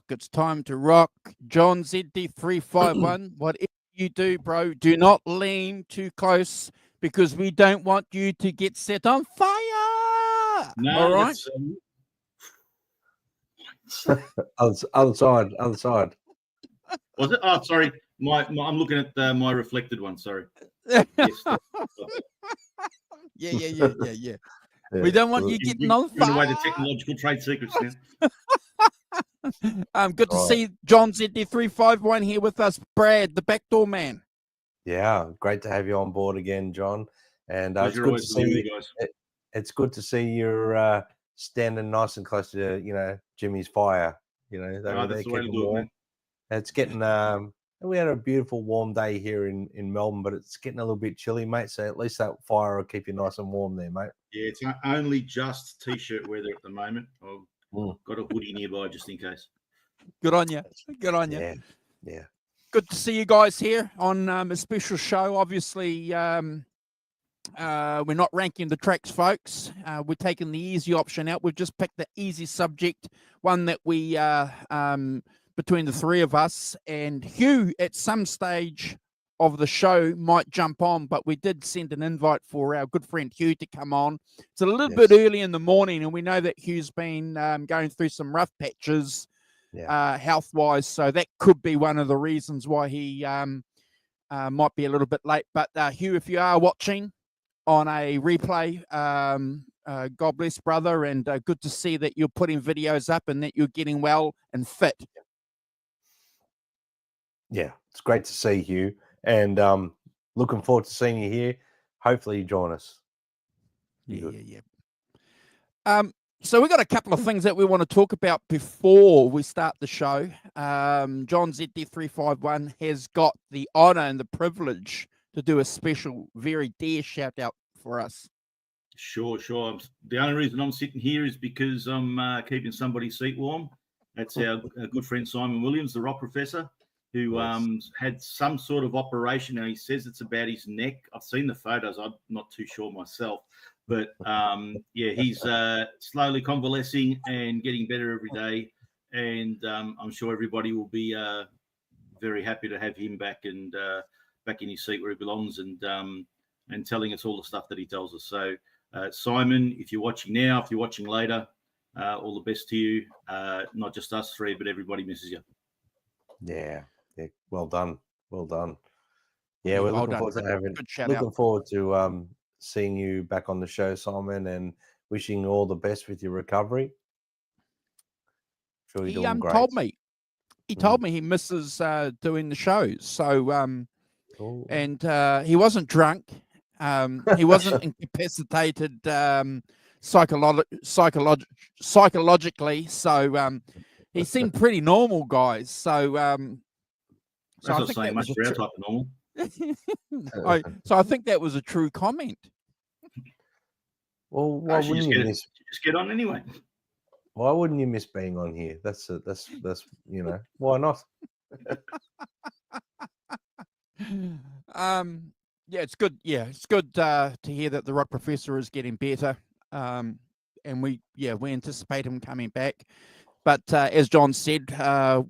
It's time to rock. John ZD351, whatever you do, bro, do not lean too close because we don't want you to get set on fire. No, all right. Other side. Was it? Oh, sorry. I'm looking at my reflected one. Sorry. Yes, Yeah. We don't want you getting on fire. Giving away the technological trade secrets now. Good to see John ZD351 here with us. Brad, the backdoor man. Yeah, great to have you on board again, John. And it's Pleasure good to always see with you you guys. It's good to see you're standing nice and close to Jimmy's fire. That's the way to do it, man. It's getting we had a beautiful warm day here in Melbourne, but it's getting a little bit chilly, mate. So at least that fire will keep you nice and warm there, mate. Yeah, it's only just t-shirt weather at the moment. I've got a hoodie nearby just in case. Good on you. Yeah. Good to see you guys here on a special show. Obviously, we're not ranking the tracks, folks. We're taking the easy option out. We've just picked the easy subject, one that we between the three of us. And Hugh, at some stage of the show, might jump on, but we did send an invite for our good friend Hugh to come on. It's a little bit early in the morning, and we know that Hugh's been going through some rough patches health-wise, so that could be one of the reasons why he might be a little bit late. But Hugh, if you are watching on a replay, God bless, brother, and good to see that you're putting videos up and that you're getting well and fit. Yeah, it's great to see you, and looking forward to seeing you here. Hopefully you join us. Yeah. So we've got a couple of things that we want to talk about before we start the show. John ZD351 has got the honor and the privilege to do a special, very dear shout out for us. Sure. The only reason I'm sitting here is because I'm keeping somebody's seat warm. That's our good friend Simon Williams, the rock professor, who had some sort of operation. Now he says it's about his neck. I've seen the photos. I'm not too sure myself. But, he's slowly convalescing and getting better every day. And I'm sure everybody will be very happy to have him back and back in his seat where he belongs and telling us all the stuff that he tells us. So, Simon, if you're watching now, if you're watching later, all the best to you. Not just us three, but everybody misses you. Yeah. Well done. Yeah, we're looking forward to seeing you back on the show, Simon, and wishing you all the best with your recovery. Sure, you're doing great. He told me he misses doing the shows. So, and he wasn't drunk. He wasn't incapacitated psychologically. So, he seemed pretty normal, guys. So, that's not saying much for our type of normal. So I think that was a true comment. Well, why wouldn't you just get on anyway? Why wouldn't you miss being on here? That's why not? It's good. Yeah, it's good to hear that the rock professor is getting better. And we anticipate him coming back. But as John said,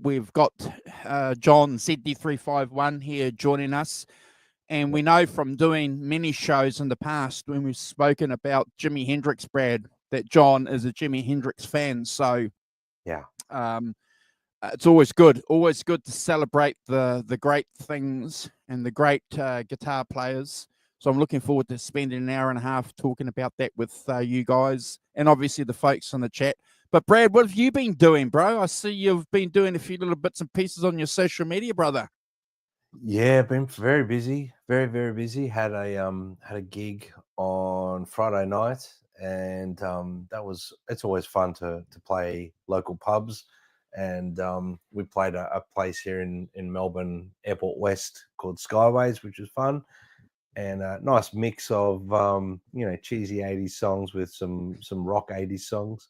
we've got John ZD351 here joining us. And we know from doing many shows in the past when we've spoken about Jimi Hendrix, Brad, that John is a Jimi Hendrix fan. So it's always good to celebrate the great things and the great guitar players. So I'm looking forward to spending an hour and a half talking about that with you guys and obviously the folks in the chat. But Brad, what have you been doing, bro? I see you've been doing a few little bits and pieces on your social media, brother. Yeah, been very busy, very, very busy. Had a gig on Friday night, and it's always fun to play local pubs and we played a place here in Melbourne Airport West called Skyways, which was fun, and a nice mix of cheesy 80s songs with some rock 80s songs.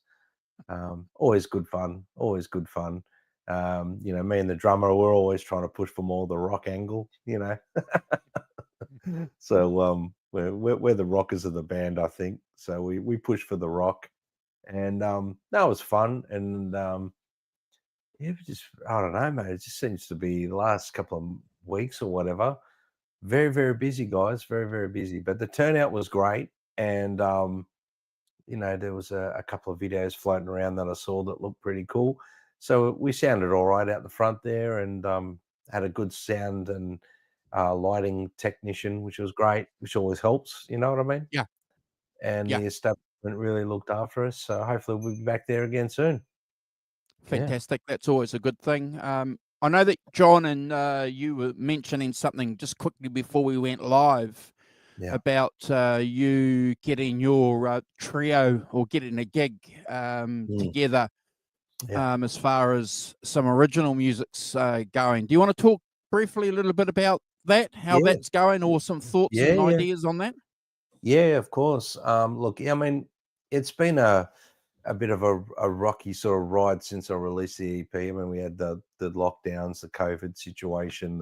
Always good fun. Always good fun. Me and the drummer, we're always trying to push for more the rock angle, So we're the rockers of the band, I think. So we push for the rock, and that was fun. And I don't know, mate. It just seems to be the last couple of weeks or whatever. Very, very busy, guys. Very, very busy. But the turnout was great, and there was a couple of videos floating around that I saw that looked pretty cool. So we sounded all right out the front there, and had a good sound and lighting technician, which was great, which always helps. You know what I mean? Yeah. And the establishment really looked after us. So hopefully we'll be back there again soon. Fantastic. Yeah. That's always a good thing. I know that John and you were mentioning something just quickly before we went live about you getting your trio or getting a gig together as far as some original music's going. Do you want to talk briefly a little bit about that, how that's going, or some thoughts and ideas on that? Yeah, of course. Look, I mean, it's been a bit of a rocky sort of ride since I released the EP. I mean, we had the lockdowns, the COVID situation,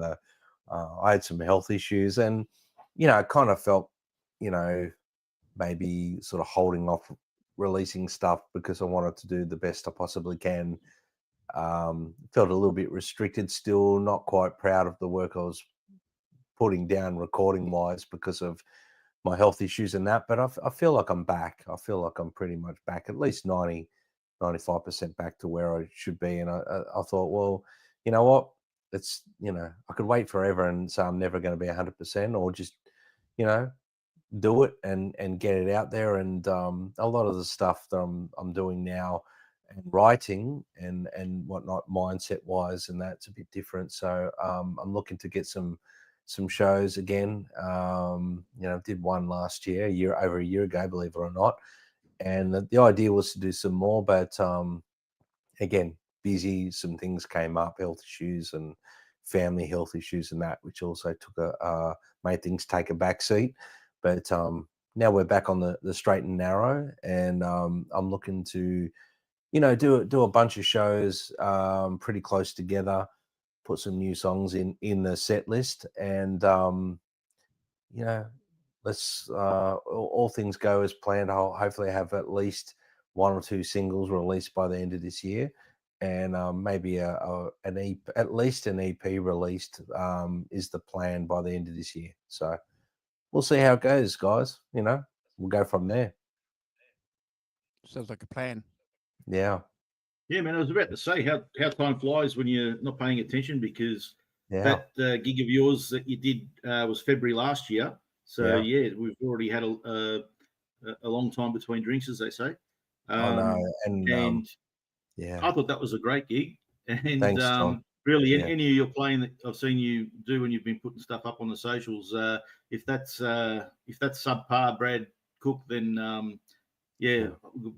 I had some health issues, and I kind of felt, maybe sort of holding off releasing stuff because I wanted to do the best I possibly can. Felt a little bit restricted still, not quite proud of the work I was putting down recording wise because of my health issues and that, but I feel like I'm back. I feel like I'm pretty much back, at least 95% back to where I should be. And I thought, well, you know what? It's, I could wait forever and say I'm never going to be 100%, or just, do it and get it out there. And a lot of the stuff that I'm doing now and writing and whatnot, mindset wise, and that's a bit different. So I'm looking to get some shows again. Did one last year, over a year ago, believe it or not. And the idea was to do some more, but again, busy. Some things came up, health issues and family health issues and that, which also made things take a back seat. But now we're back on the straight and narrow, and I'm looking to, do a bunch of shows pretty close together, put some new songs in the set list, and let's all things go as planned. I'll hopefully have at least 1 or 2 singles released by the end of this year, and maybe an EP, at least an EP released is the plan by the end of this year. So we'll see how it goes, guys. We'll go from there. Sounds like a plan. Yeah. Yeah, man, I was about to say how time flies when you're not paying attention, because that gig of yours that you did was February last year. So, we've already had a long time between drinks, as they say. I know. And I thought that was a great gig. And thanks, John. Really, any of your playing that I've seen you do when you've been putting stuff up on the socials, if that's subpar Brad Cook, then we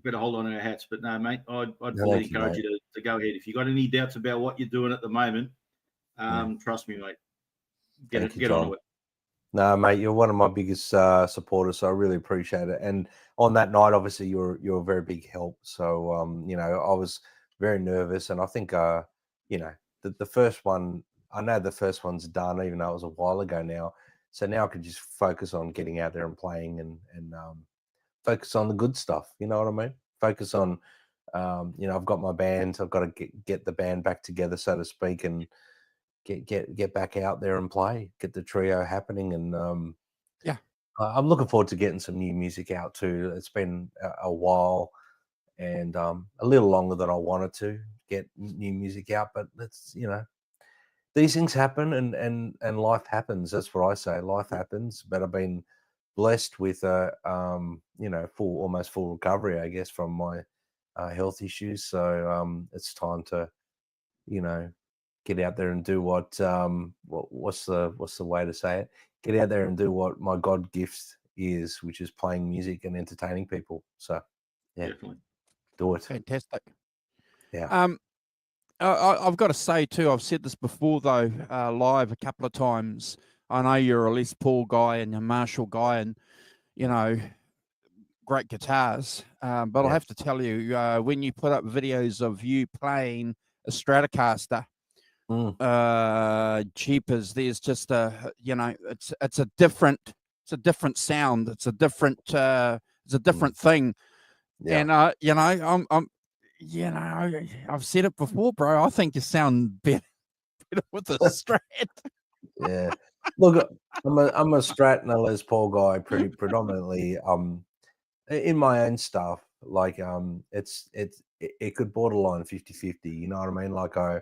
better hold on to our hats. But no, mate, I'd fully encourage you to go ahead. If you got any doubts about what you're doing at the moment, trust me, mate. Get on it. No, mate, you're one of my biggest supporters, so I really appreciate it. And on that night, obviously, you're a very big help. So, I was very nervous, and I think, the first one, I know the first one's done, even though it was a while ago now. So now I can just focus on getting out there and playing and focus on the good stuff. You know what I mean? Focus on, I've got my band. I've got to get the band back together, so to speak, and get back out there and play, get the trio happening. And I'm looking forward to getting some new music out too. It's been a while and a little longer than I wanted to get new music out, but it's, these things happen and life happens. That's what I say. Life happens, but I've been blessed with almost full recovery, I guess, from my health issues. So it's time to, get out there and do what's the way to say it? Get out there and do what my God gift is, which is playing music and entertaining people. So definitely do it. Fantastic. Yeah. I've got to say too, I've said this before though, live a couple of times. I know you're a Les Paul guy and a Marshall guy, and you know, great guitars. But I have to tell you, when you put up videos of you playing a Stratocaster, jeepers, there's just it's a different sound. It's a different thing. And I've said it before, bro. I think you sound better with a Strat. Yeah. Look, I'm a Strat and a Les Paul guy, predominantly. In my own stuff, like it could borderline 50-50. You know what I mean? Like I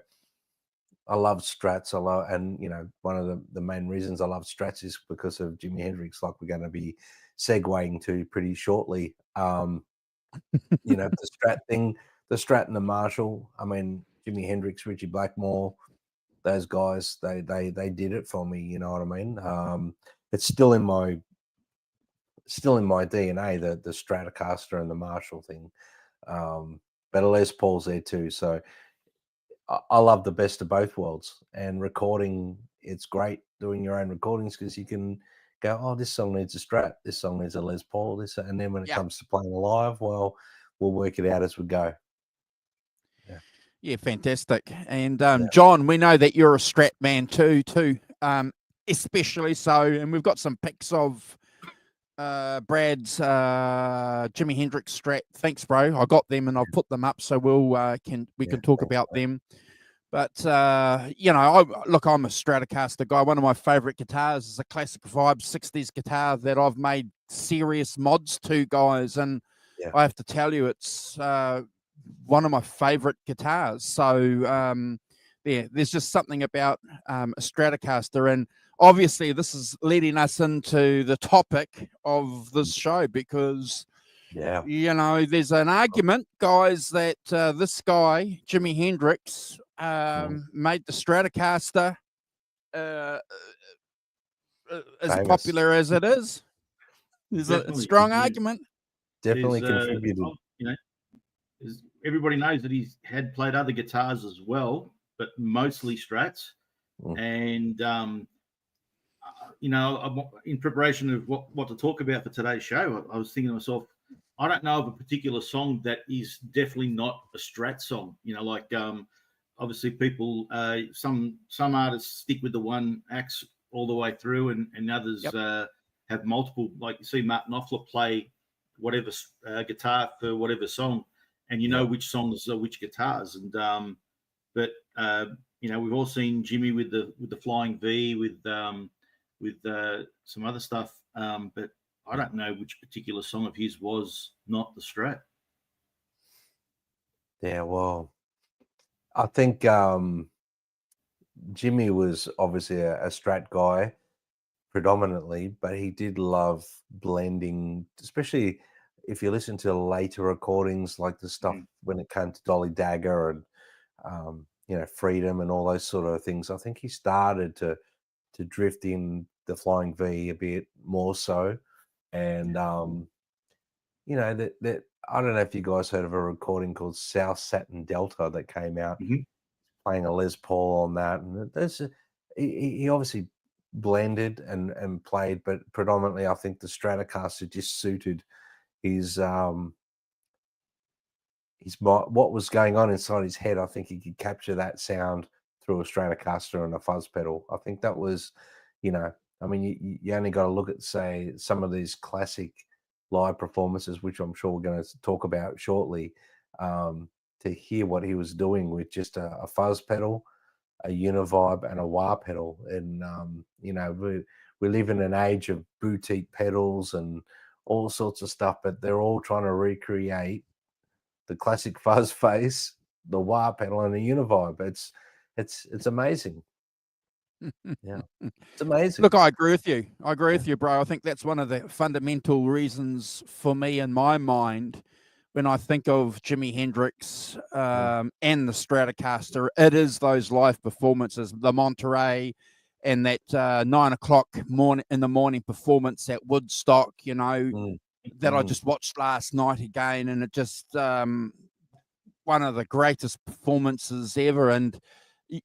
love Strats. And one of the main reasons I love Strats is because of Jimi Hendrix, like we're going to be segueing to pretty shortly. The Strat thing, the Strat and the Marshall. I mean, Jimi Hendrix, Richie Blackmore, those guys, they did it for me. You know what I mean? It's still in my DNA, the Stratocaster and the Marshall thing. But Les Paul's there too. So I love the best of both worlds. And recording, it's great doing your own recordings because you can go, oh, this song needs a Strat, this song needs a Les Paul, and then when it comes to playing live, well, we'll work it out as we go. Yeah, fantastic. And John, we know that you're a Strat man too, especially so. And we've got some pics of Brad's Jimi Hendrix Strat. Thanks, bro. I got them and I'll put them up so we can talk about them. But I'm a Stratocaster guy. One of my favorite guitars is a classic vibe 60s guitar that I've made serious mods to, guys, and I have to tell you, it's one of my favorite guitars. So there's just something about a Stratocaster, and obviously this is leading us into the topic of this show because there's an argument, guys, that this guy Jimi Hendrix made the Stratocaster as popular as it is. There's a strong argument. Definitely contributed. Everybody knows that he's had played other guitars as well, but mostly Strats. And in preparation of what to talk about for today's show, I was thinking to myself, I don't know of a particular song that is definitely not a Strat song. Obviously people, some artists stick with the one axe all the way through, and others have multiple. Like you see Martin Knopfler play whatever guitar for whatever song, and which songs are which guitars. And we've all seen Jimmy with the Flying V, with some other stuff, but I don't know which particular song of his was not the Strat. Yeah, well, I think Jimmy was obviously a Strat guy predominantly, but he did love blending, especially if you listen to later recordings, like the stuff when it came to Dolly Dagger and Freedom and all those sort of things. I think he started to drift in the Flying V a bit more so, and that I don't know if you guys heard of a recording called South Satin Delta that came out, playing a Les Paul on that, and he obviously blended and played, but predominantly I think the Stratocaster just suited his what was going on inside his head. I think he could capture that sound through a Stratocaster and a fuzz pedal. I think that was, you only got to look at, say, some of these classic live performances, which I'm sure we're going to talk about shortly, to hear what he was doing with just a fuzz pedal, a univibe, and a wah pedal. And we live in an age of boutique pedals and all sorts of stuff, but they're all trying to recreate the classic fuzz face, the wah pedal, and the univibe. It's amazing. Yeah, it's amazing. Look, I agree with you. Bro. I think that's one of the fundamental reasons for me in my mind when I think of Jimi Hendrix and the Stratocaster. It is those live performances, the Monterey, and that 9 o'clock in the morning performance at Woodstock. That I just watched last night again, and it just one of the greatest performances ever. And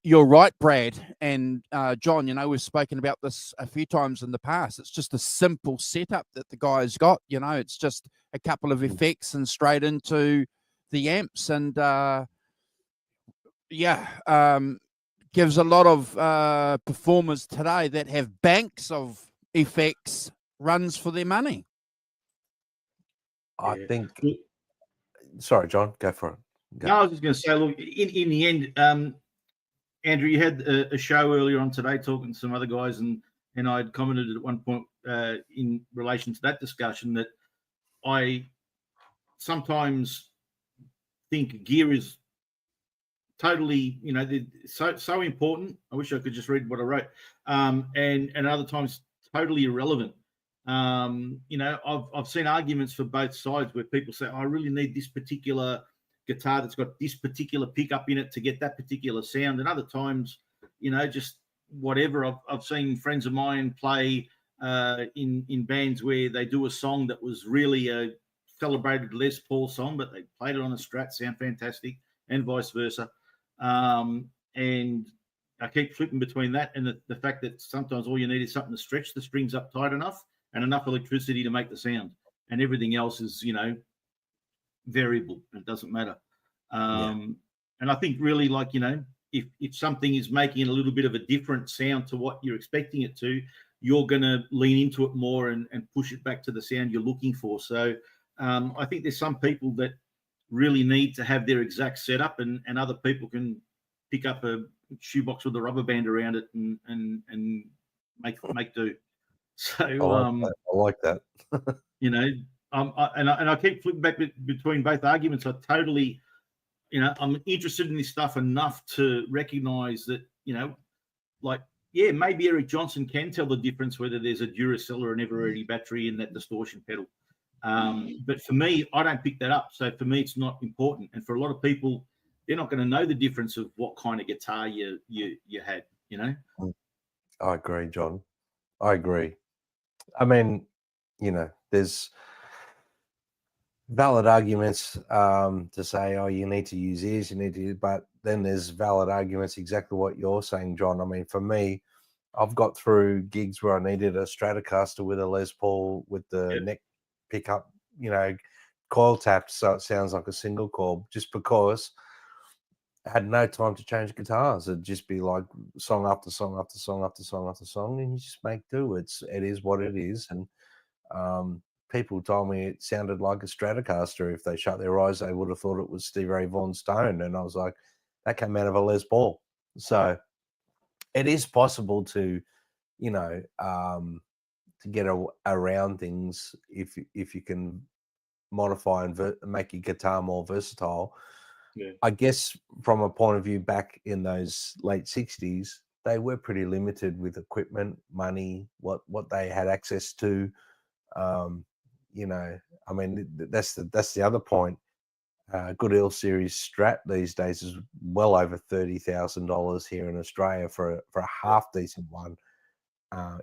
you're right, Brad and John. We've spoken about this a few times in the past. It's just a simple setup that the guy's got. It's just a couple of effects and straight into the amps, and gives a lot of performers today that have banks of effects runs for their money. I think. Sorry, John, go for it. Go. No, I was just going to say, look, in the end, Andrew, you had a show earlier on today talking to some other guys, and I had commented at one point in relation to that discussion that I sometimes think gear is totally, so important. I wish I could just read what I wrote, and other times totally irrelevant. I've seen arguments for both sides where people say, I really need this particular guitar that's got this particular pickup in it to get that particular sound, and other times, just whatever. I've seen friends of mine play in bands where they do a song that was really a celebrated Les Paul song, but they played it on a Strat, sound fantastic, and vice versa. And I keep flipping between that and the fact that sometimes all you need is something to stretch the strings up tight enough and enough electricity to make the sound, and everything else is, variable. It doesn't matter. And I think really, like, if something is making a little bit of a different sound to what you're expecting it to, you're going to lean into it more and push it back to the sound you're looking for. So I think there's some people that really need to have their exact setup, and other people can pick up a shoebox with a rubber band around it and make do. So I like that. I keep flipping back between both arguments. I totally, I'm interested in this stuff enough to recognize that, maybe Eric Johnson can tell the difference whether there's a Duracell or an Eveready battery in that distortion pedal. But for me, I don't pick that up. So for me, it's not important. And for a lot of people, they're not going to know the difference of what kind of guitar you had, I agree, John. I agree. I mean, there's valid arguments to say, oh, you need to use ears, but then there's valid arguments exactly what you're saying, John. I mean, for me, I've got through gigs where I needed a Stratocaster with a Les Paul with the neck pickup, coil tapped so it sounds like a single coil, just because I had no time to change guitars. It'd just be like song after song after song after song after song, and you just make do. It is what it is. And people told me it sounded like a Stratocaster. If they shut their eyes, they would have thought it was Stevie Ray Vaughan's Stone. And I was like, that came out of a Les Paul. So it is possible to, to get around things if you can modify and make your guitar more versatile. Yeah. I guess from a point of view back in those late 60s, they were pretty limited with equipment, money, what they had access to. I mean, that's the other point. Good L Series Strat these days is well over $30,000 here in Australia for a half decent one.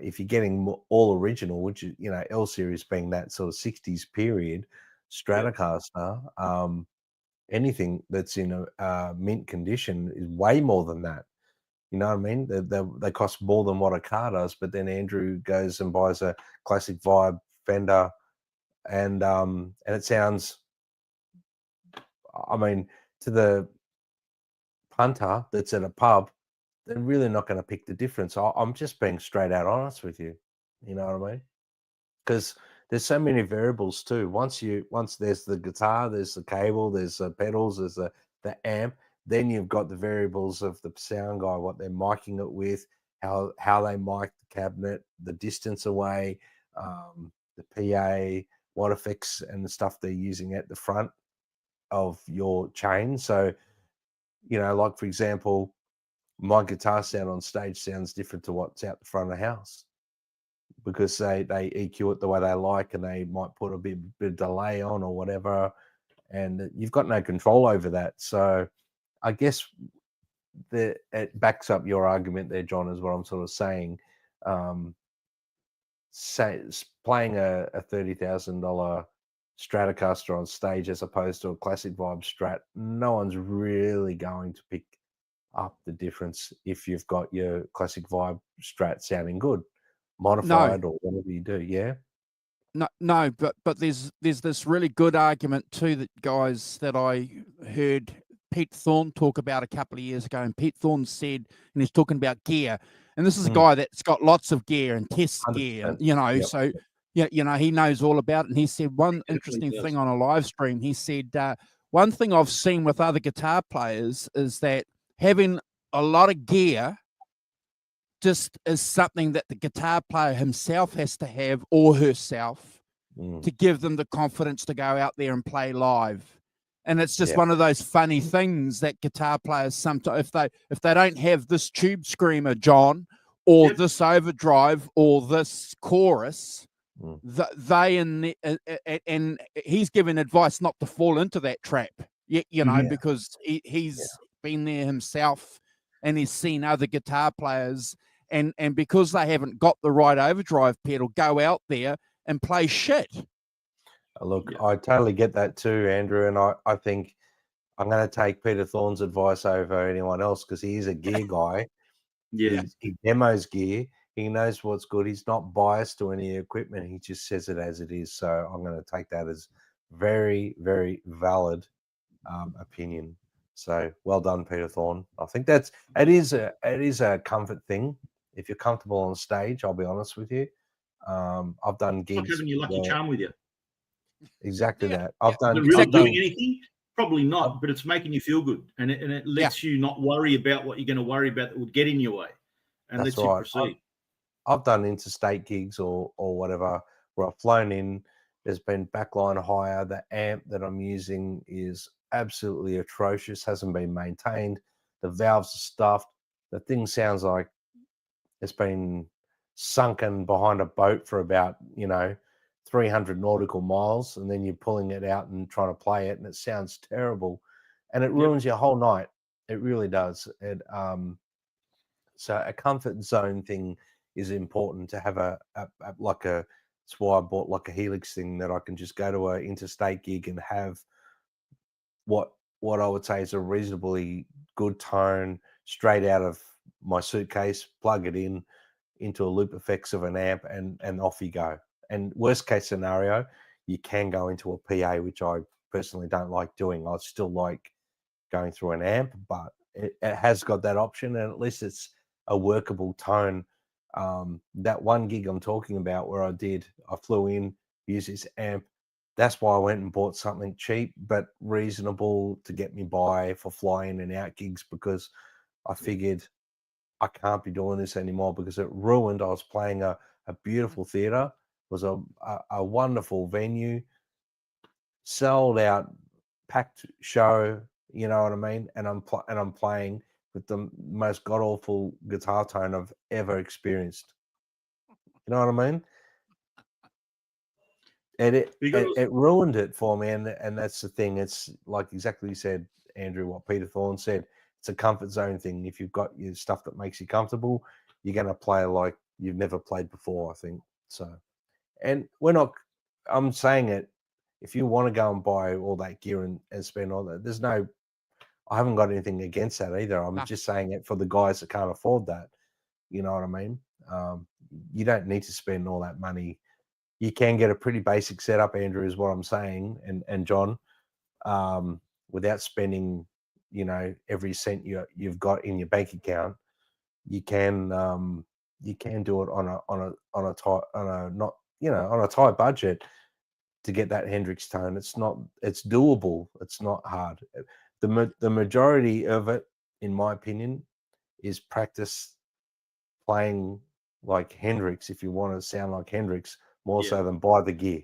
If you're getting all original, which is, L Series being that sort of 60s period, Stratocaster, anything that's in a mint condition is way more than that. You know what I mean? They cost more than what a car does. But then Andrew goes and buys a classic Vibe Fender, and it sounds, I mean, to the punter that's at a pub, they're really not going to pick the difference. I'm just being straight out honest with you. You know what I mean? Because there's so many variables too. Once there's the guitar, there's the cable, there's the pedals, there's the amp. Then you've got the variables of the sound guy, what they're miking it with, how they mic the cabinet, the distance away, the PA, what effects and the stuff they're using at the front of your chain. So, like for example, my guitar sound on stage sounds different to what's out the front of the house, because they EQ it the way they like, and they might put a bit of delay on or whatever, and you've got no control over that. So I guess it backs up your argument there, John, is what I'm sort of saying. Playing a $30,000 Stratocaster on stage as opposed to a classic vibe Strat, no one's really going to pick up the difference if you've got your classic vibe Strat sounding good, modified or whatever you do. Yeah. No, but there's this really good argument too that guys that I heard Pete Thorne talk about a couple of years ago, and Pete Thorne said, and he's talking about gear, and this is a guy that's got lots of gear and tests gear, and, you know, Yep. so yeah, you know, he knows all about it. And he said one interesting does. thing on a live stream. He said one thing I've seen with other guitar players is that having a lot of gear just is something that the guitar player himself has to have, or herself, to give them the confidence to go out there and play live. And it's just one of those funny things that guitar players sometimes, if they don't have this tube screamer, John, or this overdrive or this chorus, and he's giving advice not to fall into that trap, you know, because he's been there himself and he's seen other guitar players. And because they haven't got the right overdrive pedal, go out there and play shit. Look, I totally get that too, Andrew. And I think I'm going to take Peter Thorne's advice over anyone else because he is a gear guy. He demos gear. He knows what's good. He's not biased to any equipment. He just says it as it is. So I'm going to take that as very, very valid opinion. So well done, Peter Thorne. I think it is a comfort thing. If you're comfortable on stage, I'll be honest with you. I've done gigs. Like having your lucky charm with you. Exactly that. I've done. Is it really doing anything? Probably not, but it's making you feel good, and it lets you not worry about what you're going to worry about that would get in your way, and lets you proceed. I've done interstate gigs or whatever where I've flown in. There's been backline hire. The amp that I'm using is absolutely atrocious. Hasn't been maintained. The valves are stuffed. The thing sounds like it's been sunken behind a boat for about 300 nautical miles, and then you're pulling it out and trying to play it, and it sounds terrible, and it ruins your whole night. It really does. So a comfort zone thing is important to have that's why I bought like a Helix thing that I can just go to an interstate gig and have what I would say is a reasonably good tone straight out of my suitcase, plug it into a loop effects of an amp, and off you go. And worst case scenario, you can go into a PA, which I personally don't like doing. I still like going through an amp, but it has got that option, and at least it's a workable tone. That one gig I'm talking about where I flew in, used this amp. That's why I went and bought something cheap but reasonable to get me by for fly-in and out gigs, because I figured I can't be doing this anymore because it ruined. I was playing a beautiful theater. It was a wonderful venue, sold out, packed show. You know what I mean? And I'm playing with the most god awful guitar tone I've ever experienced. You know what I mean? And it ruined it for me, and that's the thing. It's like exactly you said, Andrew, what Peter Thorne said. It's a comfort zone thing. If you've got your stuff that makes you comfortable, you're going to play like you've never played before, I think. So, and I'm saying it, if you want to go and buy all that gear and spend all that, I haven't got anything against that either. I'm just saying it for the guys that can't afford that. You know what I mean? You don't need to spend all that money. You can get a pretty basic setup, Andrew, is what I'm saying, and John, without spending, every cent you've got in your bank account. You can do it on a tight budget to get that Hendrix tone. It's doable. It's not hard. The majority of it, in my opinion, is practice playing like Hendrix. If you want to sound like Hendrix, more so than buy the gear.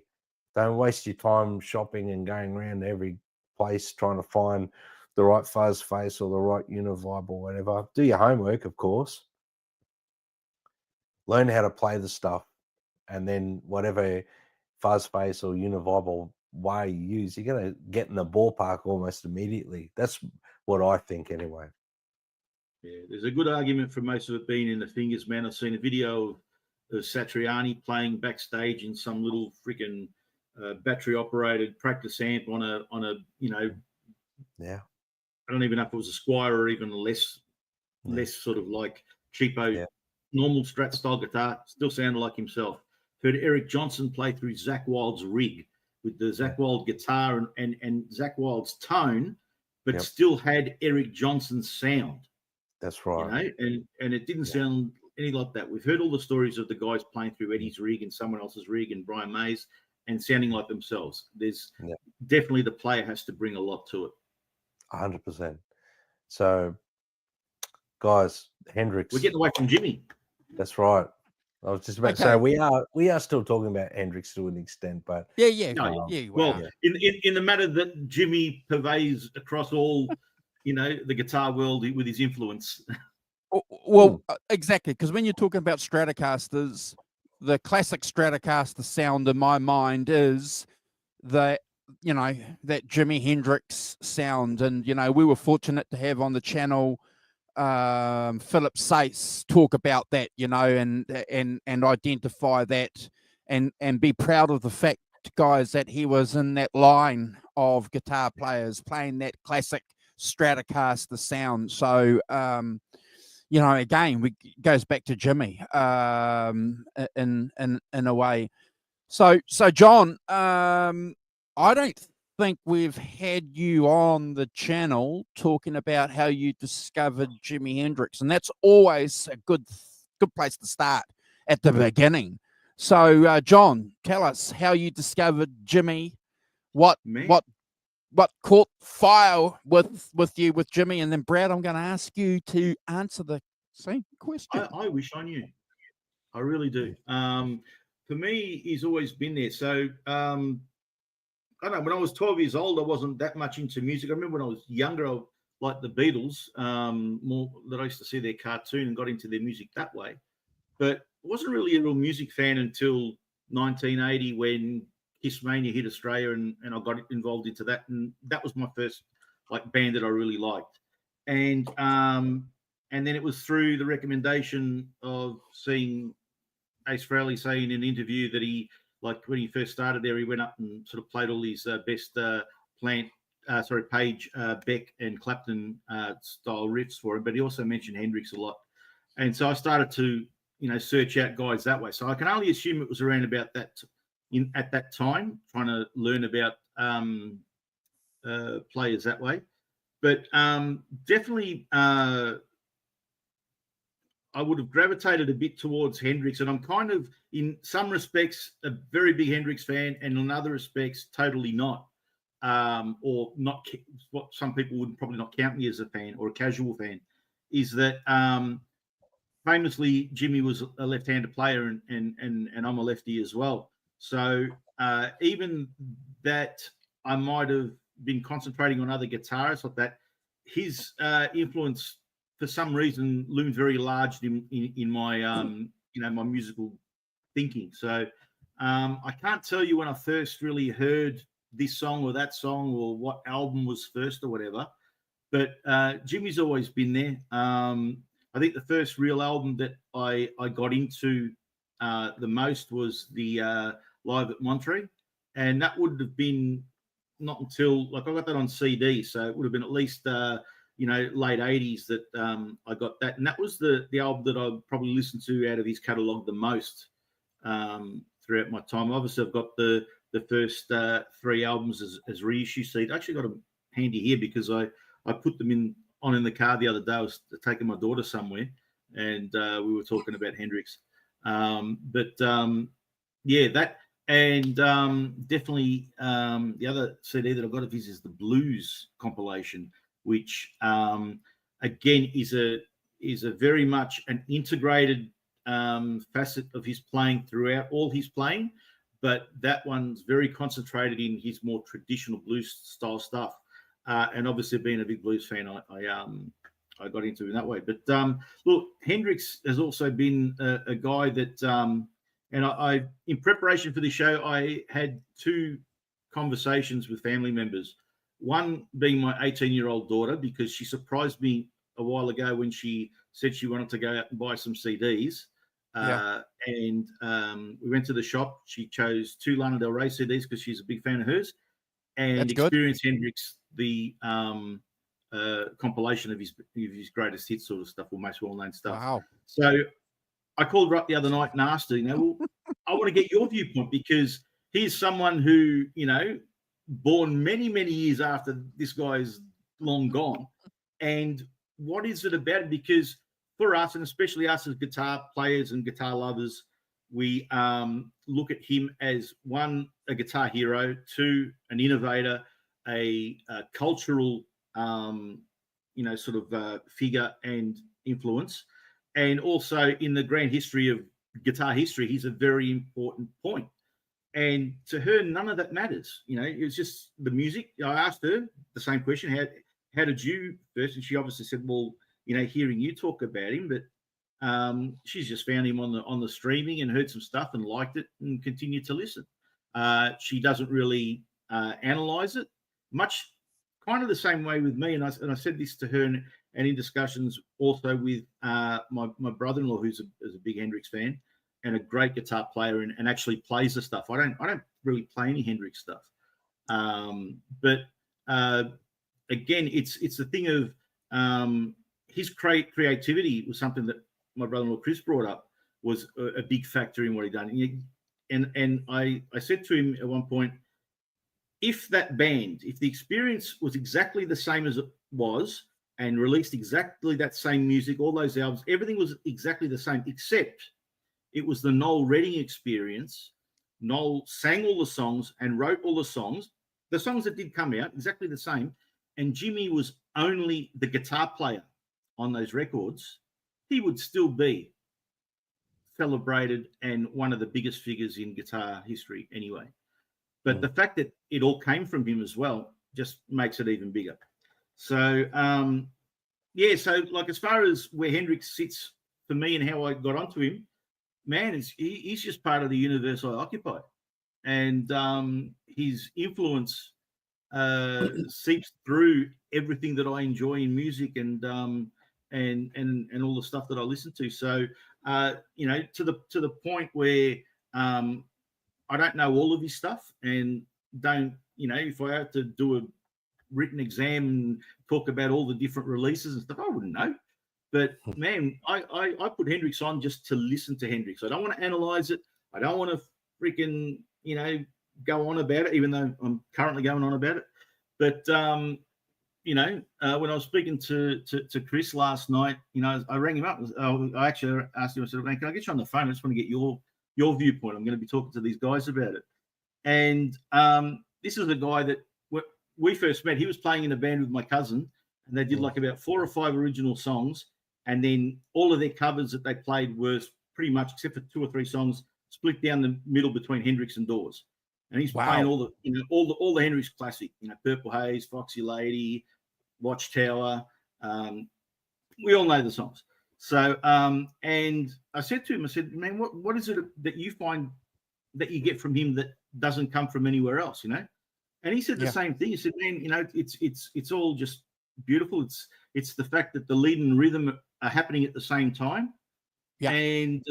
Don't waste your time shopping and going around every place trying to find the right fuzz face or the right univibe or whatever. Do your homework, of course. Learn how to play the stuff, and then whatever fuzz face or univibe or way you use, you're going to get in the ballpark almost immediately. That's what I think anyway. Yeah, there's a good argument for most of it being in the fingers, man. I've seen a video of Satriani playing backstage in some little freaking battery operated practice amp on a yeah. I don't even know if it was a Squire or even less sort of like cheapo normal Strat style guitar. Still sounded like himself. Heard Eric Johnson play through Zakk Wylde's rig with the Zakk Wylde guitar and Zakk Wylde's tone, but still had Eric Johnson's sound. That's right. And it didn't sound any like that. We've heard all the stories of the guys playing through Eddie's rig and someone else's rig and Brian May's and sounding like themselves. There's definitely the player has to bring a lot to it. 100%. So, guys, Hendrix. We're getting away from Jimmy. That's right. I was just about to say we are still talking about Hendrix to an extent, but well, in the matter that Jimmy pervades across all, the guitar world with his influence. Well, exactly, because when you're talking about Stratocasters, the classic Stratocaster sound in my mind is that Jimi Hendrix sound, and we were fortunate to have on the channel Philip Sace talk about that, and identify that and be proud of the fact, guys, that he was in that line of guitar players playing that classic Stratocaster sound. So again, goes back to Jimmy in a way. So John, I don't think we've had you on the channel talking about how you discovered Jimi Hendrix, and that's always a good place to start at the beginning. So John, tell us how you discovered Jimmy, what caught fire with you with Jimmy, and then Brad, I'm going to ask you to answer the same question. I wish I knew. I really do. For me, he's always been there. So I don't know, when I was 12 years old, I wasn't that much into music. I remember when I was younger, I liked the Beatles more, that I used to see their cartoon and got into their music that way. But I wasn't really a real music fan until 1980 when Kiss Mania hit Australia and I got involved into that. And that was my first band that I really liked. And then it was through the recommendation of seeing Ace Frehley say in an interview that he, when he first started there, he went up and sort of played all his best Page, Beck, and Clapton style riffs for him. But he also mentioned Hendrix a lot, and so I started to search out guys that way. So I can only assume it was around about that at that time, trying to learn about players that way. But definitely, I would have gravitated a bit towards Hendrix, and I'm kind of, in some respects, a very big Hendrix fan, and in other respects, totally not, or not what some people would probably not count me as a fan or a casual fan. Is that famously Jimmy was a left-handed player, and I'm a lefty as well. So even that, I might have been concentrating on other guitarists like that. His influence, for some reason, loomed very large in my my musical thinking. So I can't tell you when I first really heard this song or that song or what album was first or whatever, but Jimmy's always been there. I think the first real album that I got into the most was the Live at Monterey, and that would have been not until I got that on CD, so it would have been at least late 80s that I got that. And that was the album that I probably listened to out of his catalogue the most throughout my time. Obviously, I've got the first 3 albums as reissue CD. I actually got them handy here because I put them in the car the other day. I was taking my daughter somewhere, and we were talking about Hendrix. That, and definitely the other CD that I got of his is the Blues compilation, which again is a very much an integrated facet of his playing throughout all his playing, but that one's very concentrated in his more traditional blues style stuff. And obviously, being a big blues fan, I got into it in that way. But look, Hendrix has also been a guy that, and I in preparation for the show, I had 2 conversations with family members. One being my 18-year-old daughter, because she surprised me a while ago when she said she wanted to go out and buy some CDs. And we went to the shop. She chose 2 Lana Del Rey CDs because she's a big fan of hers, and Experience Hendrix, the compilation of his greatest hits sort of stuff, or most well-known stuff. Wow. So I called her up the other night and asked her, well, I want to get your viewpoint, because he's someone who, born many, many years after this guy's long gone. And what is it about it? Because for us, and especially us as guitar players and guitar lovers, we look at him as, 1, a guitar hero, 2, an innovator, a cultural, figure and influence. And also in the grand history of guitar history, he's a very important point. And to her, none of that matters. It was just the music. I asked her the same question. How did you first? And she obviously said, well, hearing you talk about him, but she's just found him on the streaming and heard some stuff and liked it and continued to listen. She doesn't really analyze it much, kind of the same way with me. And I said this to her and in discussions also with my brother-in-law, who's a big Hendrix fan and a great guitar player, and actually plays the stuff. I don't really play any Hendrix stuff, but again, it's the thing of his creativity was something that my brother-in-law Chris brought up, was a big factor in what he done. And I said to him at one point, if the Experience was exactly the same as it was, and released exactly that same music, all those albums, everything was exactly the same, except it was the Noel Redding Experience. Noel sang all the songs and wrote all the songs that did come out, exactly the same. And Jimmy was only the guitar player on those records. He would still be celebrated and one of the biggest figures in guitar history anyway. But the fact that it all came from him as well just makes it even bigger. So, so like as far as where Hendrix sits for me and how I got onto him, man, he's just part of the universe I occupy. And his influence seeps through everything that I enjoy in music and all the stuff that I listen to. So, to the point where I don't know all of his stuff, and don't, if I have to do a written exam and talk about all the different releases and stuff, I wouldn't know. But man, I put Hendrix on just to listen to Hendrix. I don't want to analyze it. I don't want to freaking, go on about it, even though I'm currently going on about it. But, when I was speaking to Chris last night, I rang him up. I actually asked him, I said, man, can I get you on the phone? I just want to get your viewpoint. I'm going to be talking to these guys about it. And this is a guy that we first met. He was playing in a band with my cousin, and they did like about 4 or 5 original songs. And then all of their covers that they played were pretty much, except for 2 or 3 songs, split down the middle between Hendrix and Doors. And he's playing all the Hendrix classic, Purple Haze, Foxy Lady, Watchtower. We all know the songs. So, and I said to him, I said, man, what is it that you find that you get from him that doesn't come from anywhere else, And he said the same thing. He said, man, it's all just beautiful. It's the fact that the lead and rhythm are happening at the same time. Yeah. And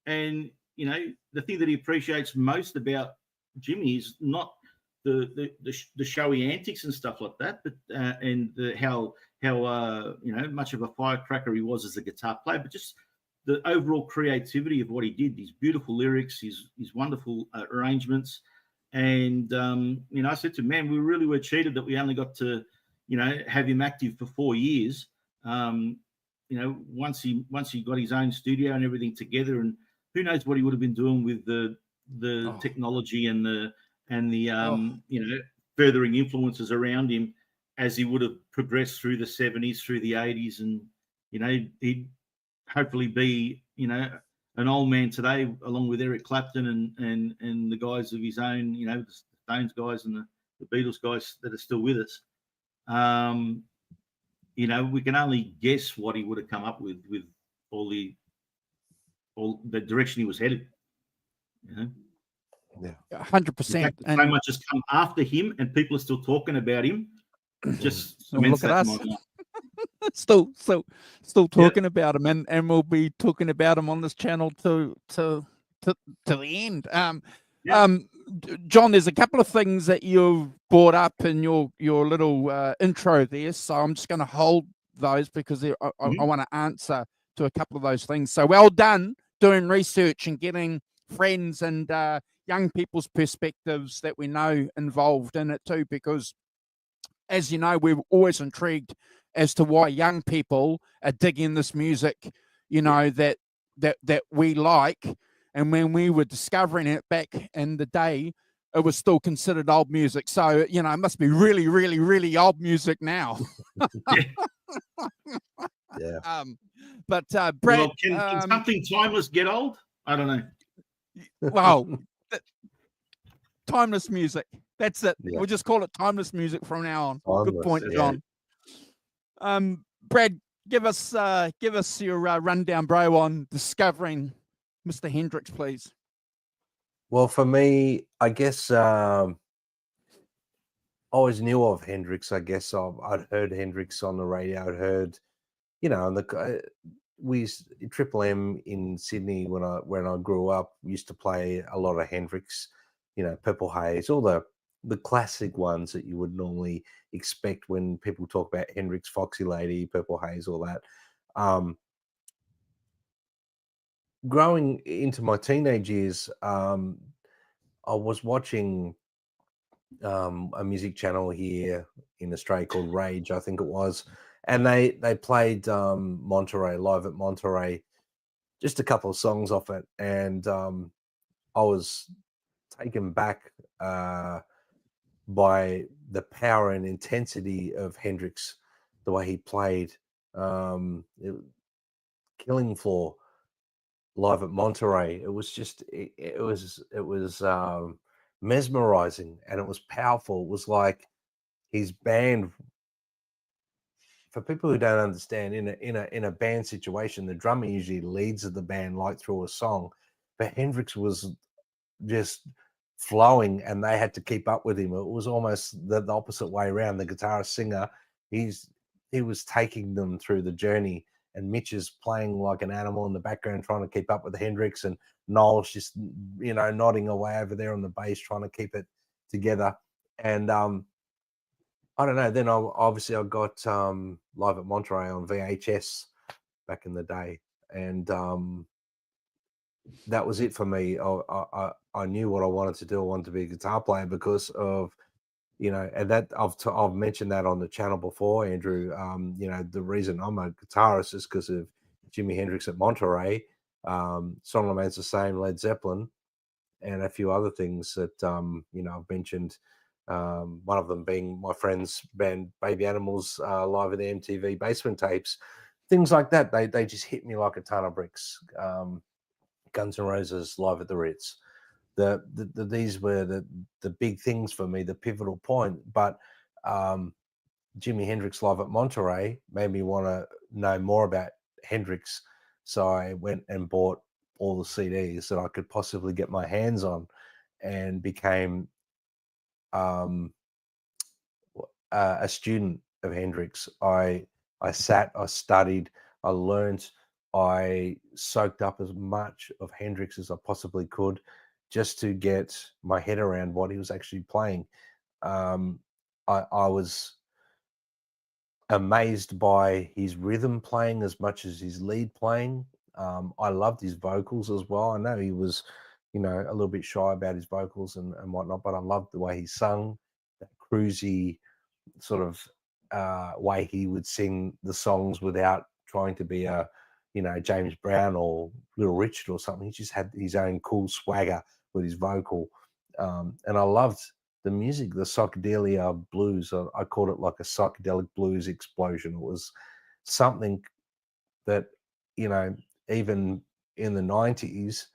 the thing that he appreciates most about Jimmy is not the showy antics and stuff like that, but how much of a firecracker he was as a guitar player, but just the overall creativity of what he did, these beautiful lyrics, his wonderful arrangements. And, I said to him, man, we really were cheated that we only got to, have him active for 4 years. Once he got his own studio and everything together, and who knows what he would have been doing with the technology and the furthering influences around him as he would have progressed through the 70s, through the 80s. And, he'd hopefully be, an old man today, along with Eric Clapton and the guys of his own, the Stones guys and the Beatles guys that are still with us. We can only guess what he would have come up with all the direction he was headed. Yeah, 100%. And so much has come after him, and people are still talking about him. Just look at us. still talking about him, and we'll be talking about him on this channel to the end. John, there's a couple of things that you've brought up in your little intro there, so I'm just going to hold those because I want to answer to a couple of those things. So well done doing research and getting friends and young people's perspectives that we know involved in it too, because as you know, we're always intrigued as to why young people are digging this music, that we like. And when we were discovering it back in the day, it was still considered old music. So, it must be really, really, really old music now. Yeah. But Brad, well, can something timeless get old? I don't know. Well, timeless music. That's it. Yeah. We'll just call it timeless music from now on. Timeless, good point, John. Brad, give us your rundown, bro, on discovering Mr. Hendrix, please. Well, for me, I guess I always knew of Hendrix. I guess I'd heard Hendrix on the radio. I'd heard, Triple M in Sydney when I grew up used to play a lot of Hendrix, Purple Haze, all the classic ones that you would normally expect when people talk about Hendrix, Foxy Lady, Purple Haze, all that. Growing into my teenage years, I was watching a music channel here in Australia called Rage, I think it was, and they played Monterey, live at Monterey, just a couple of songs off it, and I was taken back by the power and intensity of Hendrix, the way he played. Killing Floor live at Monterey, it was just it was mesmerizing, and it was powerful. It was like his band. For people who don't understand, in a band situation, the drummer usually leads the band like through a song, but Hendrix was just flowing, and they had to keep up with him. It was almost the opposite way around. The guitarist singer, he was taking them through the journey, and Mitch is playing like an animal in the background trying to keep up with Hendrix, and Noel's just nodding away over there on the bass trying to keep it together. And I don't know, then I got Live at Monterey on VHS back in the day, and that was it for me. I knew what I wanted to do. I wanted to be a guitar player because of, and that I've mentioned that on the channel before, Andrew. The reason I'm a guitarist is because of Jimi Hendrix at Monterey. Song Remains the Same, Led Zeppelin, and a few other things that I've mentioned. One of them being my friend's band Baby Animals live at the MTV basement tapes, things like that. They just hit me like a ton of bricks. Guns N' Roses live at the Ritz. These were the big things for me, the pivotal point. But Jimi Hendrix live at Monterey made me want to know more about Hendrix. So I went and bought all the CDs that I could possibly get my hands on, and became a student of Hendrix. I sat, I studied, I learned, I soaked up as much of Hendrix as I possibly could, just to get my head around what he was actually playing. I was amazed by his rhythm playing as much as his lead playing. I loved his vocals as well. I know he was, a little bit shy about his vocals and whatnot, but I loved the way he sung, that cruisy sort of way he would sing the songs without trying to be a, James Brown or Little Richard or something. He just had his own cool swagger with his vocal. And I loved the music, the psychedelia blues. I called it like a psychedelic blues explosion. It was something that, even in the 90s,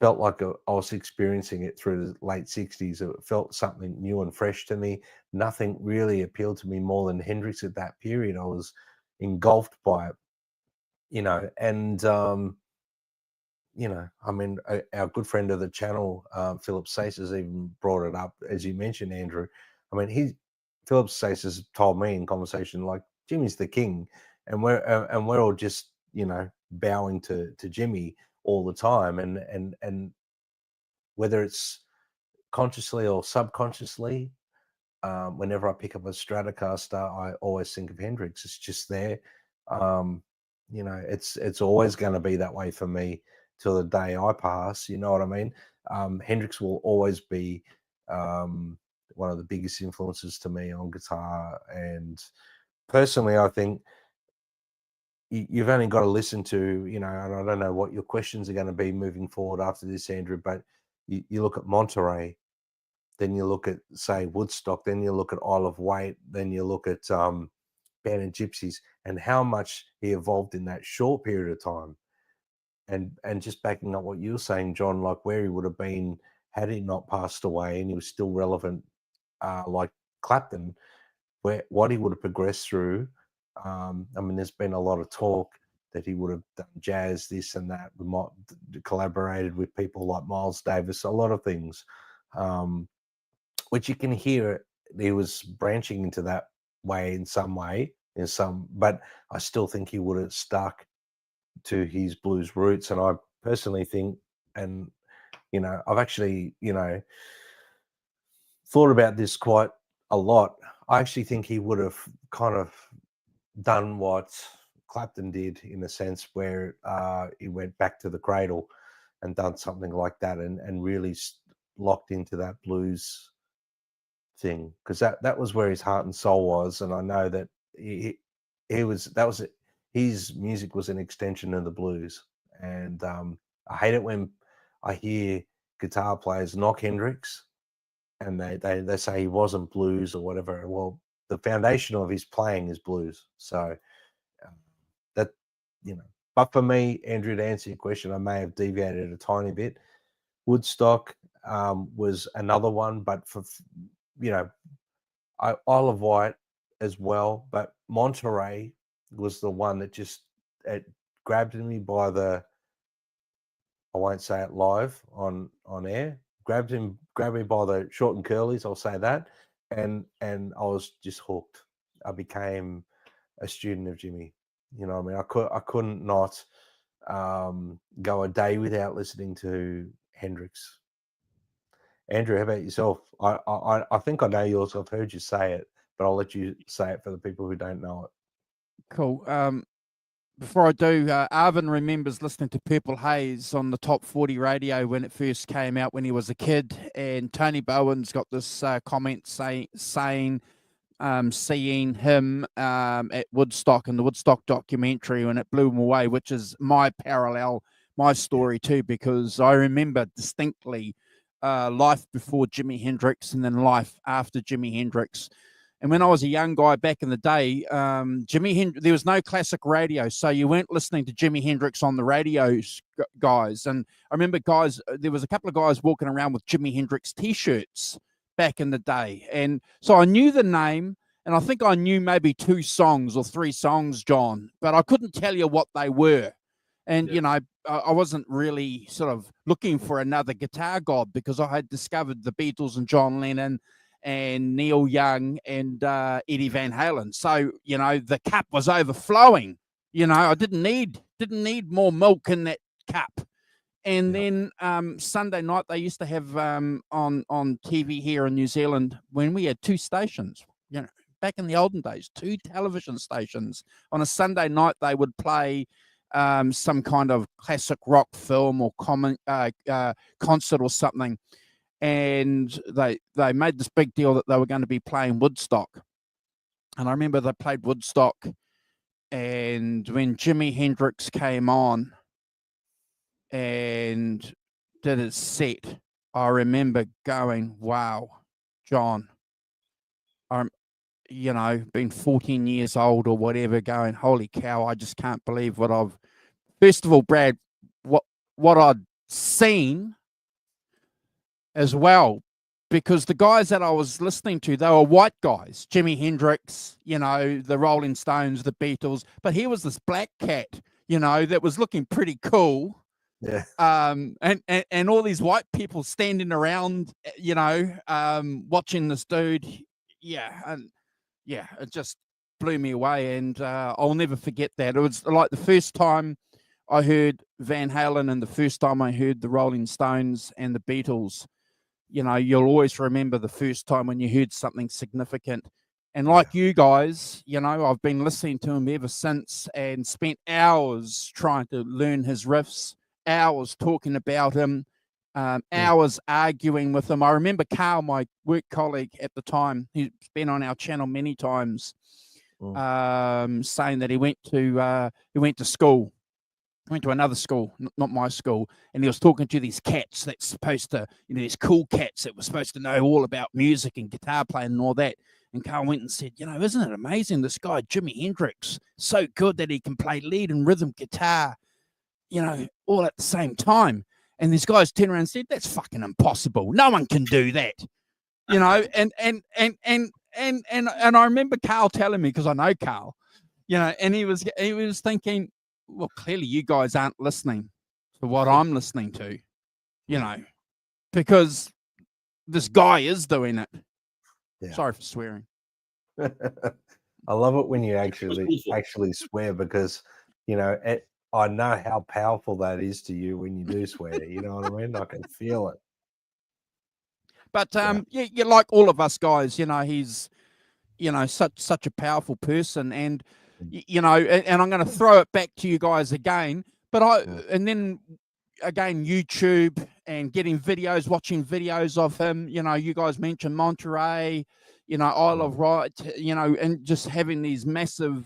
felt like I was experiencing it through the late 60s. It felt something new and fresh to me. Nothing really appealed to me more than Hendrix at that period. I was engulfed by it, and our good friend of the channel, Philip Sace, has even brought it up, as you mentioned, Andrew. Philip Sace has told me in conversation, like, Jimmy's the king. and we're all just, you know, bowing to Jimmy all the time, and whether it's consciously or subconsciously, whenever I pick up a Stratocaster, I always think of Hendrix. It's just there. You know, it's always going to be that way for me till the day I pass. You know what I mean? Hendrix will always be one of the biggest influences to me on guitar. And personally, I think you've only got to listen to, you know, and I don't know what your questions are going to be moving forward after this, Andrew, but you look at Monterey, then you look at, say, Woodstock, then you look at Isle of Wight, then you look at Band and Gypsies, and how much he evolved in that short period of time. And just backing up what you were saying, John, like where he would have been had he not passed away and he was still relevant, like Clapton, what he would have progressed through. I mean, there's been a lot of talk that he would have done jazz, this and that. We might collaborated with people like Miles Davis, a lot of things, which you can hear he was branching into that way in some way, but I still think he would have stuck to his blues roots. And I personally think, and, you know, I've actually, you know, thought about this quite a lot. I actually think he would have kind of done what Clapton did in a sense, where he went back to the cradle and done something like that, and really locked into that blues thing, because that was where his heart and soul was. And I know that his music was an extension of the blues. And I hate it when I hear guitar players knock Hendrix and they say he wasn't blues or whatever. Well, the foundation of his playing is blues. So that, you know, but for me, Andrew, to answer your question, I may have deviated a tiny bit. Woodstock was another one, but for, you know, Isle of Wight as well, but Monterey was the one that just, it grabbed me by the, I won't say it live on air, grabbed me by the short and curlies, I'll say that, and I was just hooked. I became a student of Jimmy. You know what I mean? I couldn't not go a day without listening to Hendrix. Andrew, how about yourself? I think I know yours. I've heard you say it, but I'll let you say it for the people who don't know it. Cool. Before I do, Arvin remembers listening to Purple Haze on the Top 40 radio when it first came out when he was a kid. And Tony Bowen's got this comment saying seeing him at Woodstock in the Woodstock documentary, and it blew him away, which is my parallel, my story too, because I remember distinctly life before Jimi Hendrix and then life after Jimi Hendrix. And when I was a young guy back in the day, there was no classic radio, so you weren't listening to Jimi Hendrix on the radios, guys. And I remember there was a couple of guys walking around with Jimi Hendrix T-shirts back in the day. And so I knew the name, and I think I knew maybe 2 songs or 3 songs, John, but I couldn't tell you what they were. And, you know, I wasn't really sort of looking for another guitar god, because I had discovered the Beatles and John Lennon and Neil Young and Eddie Van Halen. So, you know, the cup was overflowing. You know, I didn't need more milk in that cup. And then Sunday night, they used to have on TV here in New Zealand, when we had 2 stations, you know, back in the olden days, 2 television stations. On a Sunday night, they would play some kind of classic rock film or concert or something. And they made this big deal that they were going to be playing Woodstock. And I remember they played Woodstock, and when Jimi Hendrix came on and did his set, I remember going, wow, John, I'm, you know, been 14 years old or whatever, going, holy cow, I just can't believe what I've, first of all, Brad, what I'd seen as well, because the guys that I was listening to, they were white guys, Jimi Hendrix, you know, the Rolling Stones, the Beatles, but he was this black cat, you know, that was looking pretty cool. Yeah. And all these white people standing around, you know, watching this dude. Yeah. And yeah, it just, blew me away, and I'll never forget that. It was like the first time I heard Van Halen and the first time I heard the Rolling Stones and the Beatles. You know, you'll always remember the first time when you heard something significant. And like you guys, you know, I've been listening to him ever since and spent hours trying to learn his riffs, hours talking about him, hours arguing with him. I remember Carl, my work colleague at the time, he's been on our channel many times, saying that he went to school. Went to another school, not my school, and he was talking to these cats that's supposed to, you know, these cool cats that were supposed to know all about music and guitar playing and all that. And Carl went and said, you know, isn't it amazing? This guy, Jimi Hendrix, so good that he can play lead and rhythm guitar, you know, all at the same time. And these guys turned around and said, that's fucking impossible. No one can do that, you know. And I remember Carl telling me, because I know Carl, you know, and he was thinking, well, clearly you guys aren't listening to what I'm listening to, you know, because this guy is doing it. Yeah. Sorry for swearing. I love it when you actually swear, because, you know, I know how powerful that is to you when you do swear. You know what I mean? I can feel it. But yeah, like all of us guys, you know, he's, you know, such a powerful person, and you know, and I'm going to throw it back to you guys again. But and then again, YouTube and getting videos, watching videos of him. You know, you guys mentioned Monterey, you know, Isle of Wight, you know, and just having these massive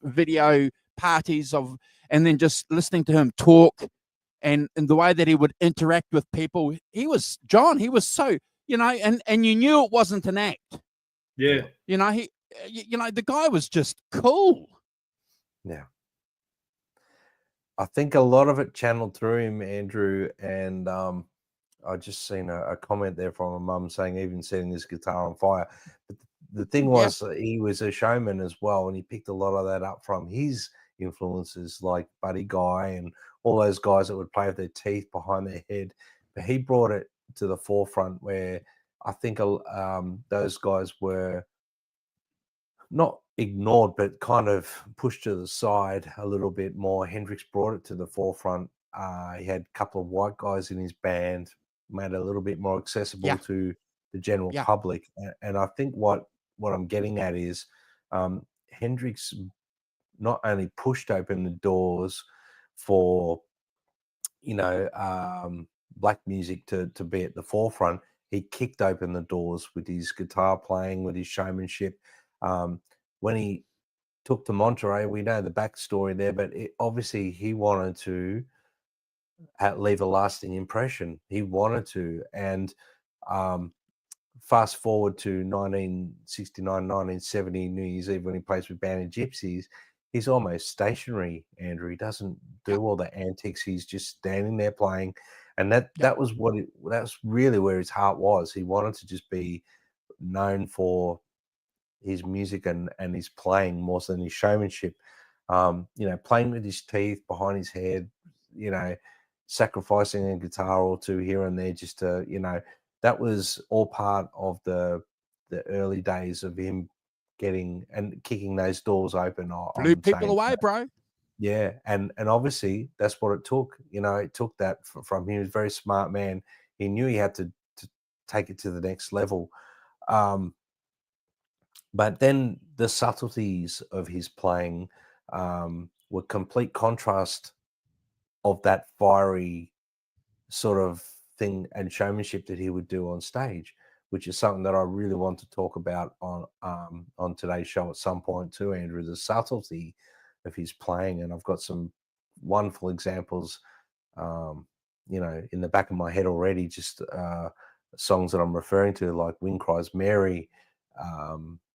video parties of, and then just listening to him talk, and the way that he would interact with people. He was so, you know, and you knew it wasn't an act. Yeah. You know, the guy was just cool. Yeah. I think a lot of it channeled through him, Andrew, and I just seen a comment there from a mum saying even setting his guitar on fire. But the thing was, he was a showman as well, and he picked a lot of that up from his influences like Buddy Guy and all those guys that would play with their teeth behind their head. But he brought it to the forefront where I think those guys were not ignored, but kind of pushed to the side a little bit more. Hendrix brought it to the forefront. He had a couple of white guys in his band, made it a little bit more accessible to the general public. And I think what I'm getting at is Hendrix not only pushed open the doors for, you know, black music to be at the forefront, he kicked open the doors with his guitar playing, with his showmanship. When he took to Monterey, we know the backstory there, but obviously he wanted to leave a lasting impression. He wanted to, and fast forward to 1969, 1970, New Year's Eve, when he plays with Band of Gypsies, he's almost stationary, Andrew. He doesn't do all the antics. He's just standing there playing. And that's really where his heart was. He wanted to just be known for his music and his playing more than his showmanship. You know, playing with his teeth behind his head, you know, sacrificing a guitar or two here and there just to, you know, that was all part of the early days of him getting and kicking those doors open. Blew people away, bro. Yeah, and obviously that's what it took. You know, it took that from him. He was a very smart man. He knew he had to take it to the next level. But then the subtleties of his playing were complete contrast of that fiery sort of thing and showmanship that he would do on stage, which is something that I really want to talk about on today's show at some point too, Andrew, the subtlety of his playing. And I've got some wonderful examples, you know, in the back of my head already, just songs that I'm referring to, like Wind Cries Mary,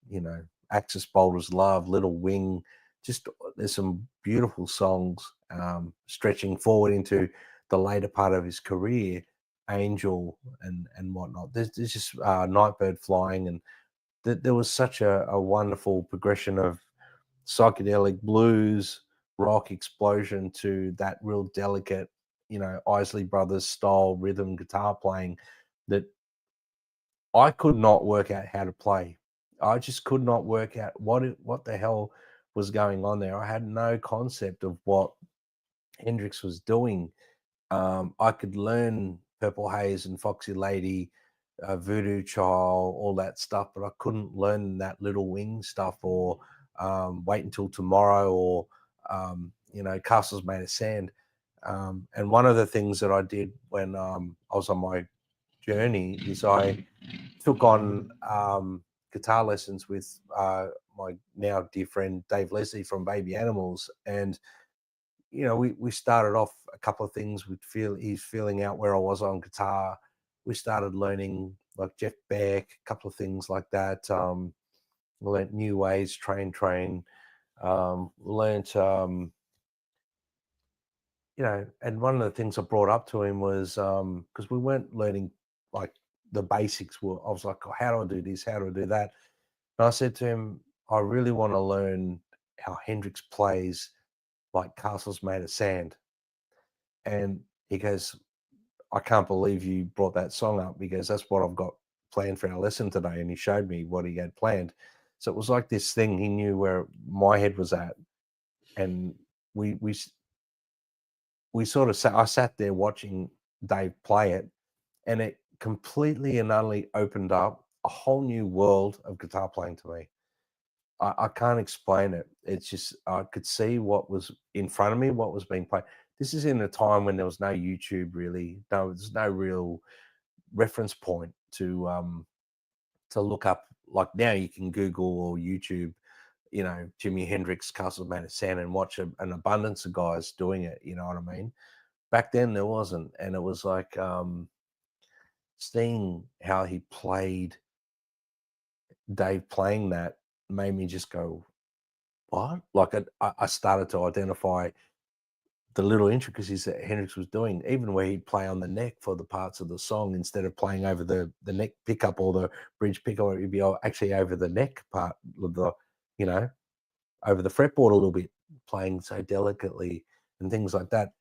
you know, Axis Boulder's Love, Little Wing. Just there's some beautiful songs stretching forward into the later part of his career, Angel and whatnot. There's just Nightbird Flying, and there was such a wonderful progression of psychedelic blues, rock explosion to that real delicate, you know, Isley Brothers style rhythm guitar playing that I could not work out how to play. I just could not work out what the hell was going on there. I had no concept of what Hendrix was doing. I could learn Purple Haze and Foxy Lady, Voodoo Child, all that stuff, but I couldn't learn that Little Wing stuff or Wait Until Tomorrow or, Castles Made of Sand. And one of the things that I did when I was on my journey is I took on guitar lessons with my now dear friend Dave Leslie from Baby Animals, and we started off a couple of things. He's feeling out where I was on guitar. We started learning like Jeff Beck, a couple of things like that. We learned New Ways, Train. Learned and one of the things I brought up to him was because we weren't learning like the basics. I was like, oh, how do I do this? How do I do that? And I said to him, I really want to learn how Hendrix plays like Castles Made of Sand. And he goes, I can't believe you brought that song up, because that's what I've got planned for our lesson today. And he showed me what he had planned. So it was like this thing. He knew where my head was at. And we sort of I sat there watching Dave play it, and it completely and utterly opened up a whole new world of guitar playing to me. I can't explain it. It's just, I could see what was in front of me, what was being played. This is in a time when there was no YouTube really. There's no real reference point to look up. Like now you can Google or YouTube, Jimi Hendrix, Castles Made of Sand, and watch an abundance of guys doing it. You know what I mean? Back then there wasn't. And it was like seeing how he played, Dave playing that, made me just go, what? Like I started to identify the little intricacies that Hendrix was doing, even where he'd play on the neck for the parts of the song instead of playing over the neck pickup or the bridge pickup. It'd be actually over the neck part of the, over the fretboard a little bit, playing so delicately and things like that.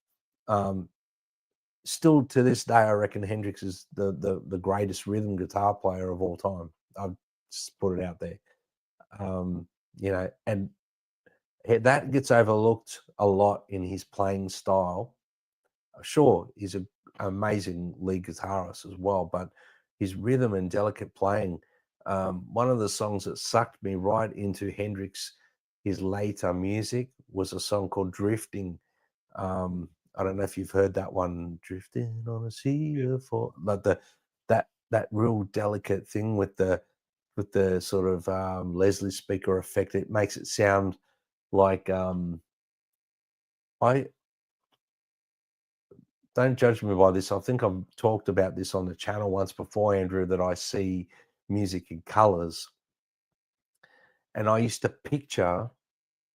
Still to this day, I reckon Hendrix is the greatest rhythm guitar player of all time. I've just put it out there. And that gets overlooked a lot in his playing style. Sure, he's an amazing lead guitarist as well, but his rhythm and delicate playing, one of the songs that sucked me right into Hendrix, his later music, was a song called Drifting. I don't know if you've heard that one, Drifting on a Sea of Thought, but that real delicate thing with the sort of Leslie speaker effect. It makes it sound like I don't judge me by this. I think I've talked about this on the channel once before, Andrew, that I see music in colors. And I used to picture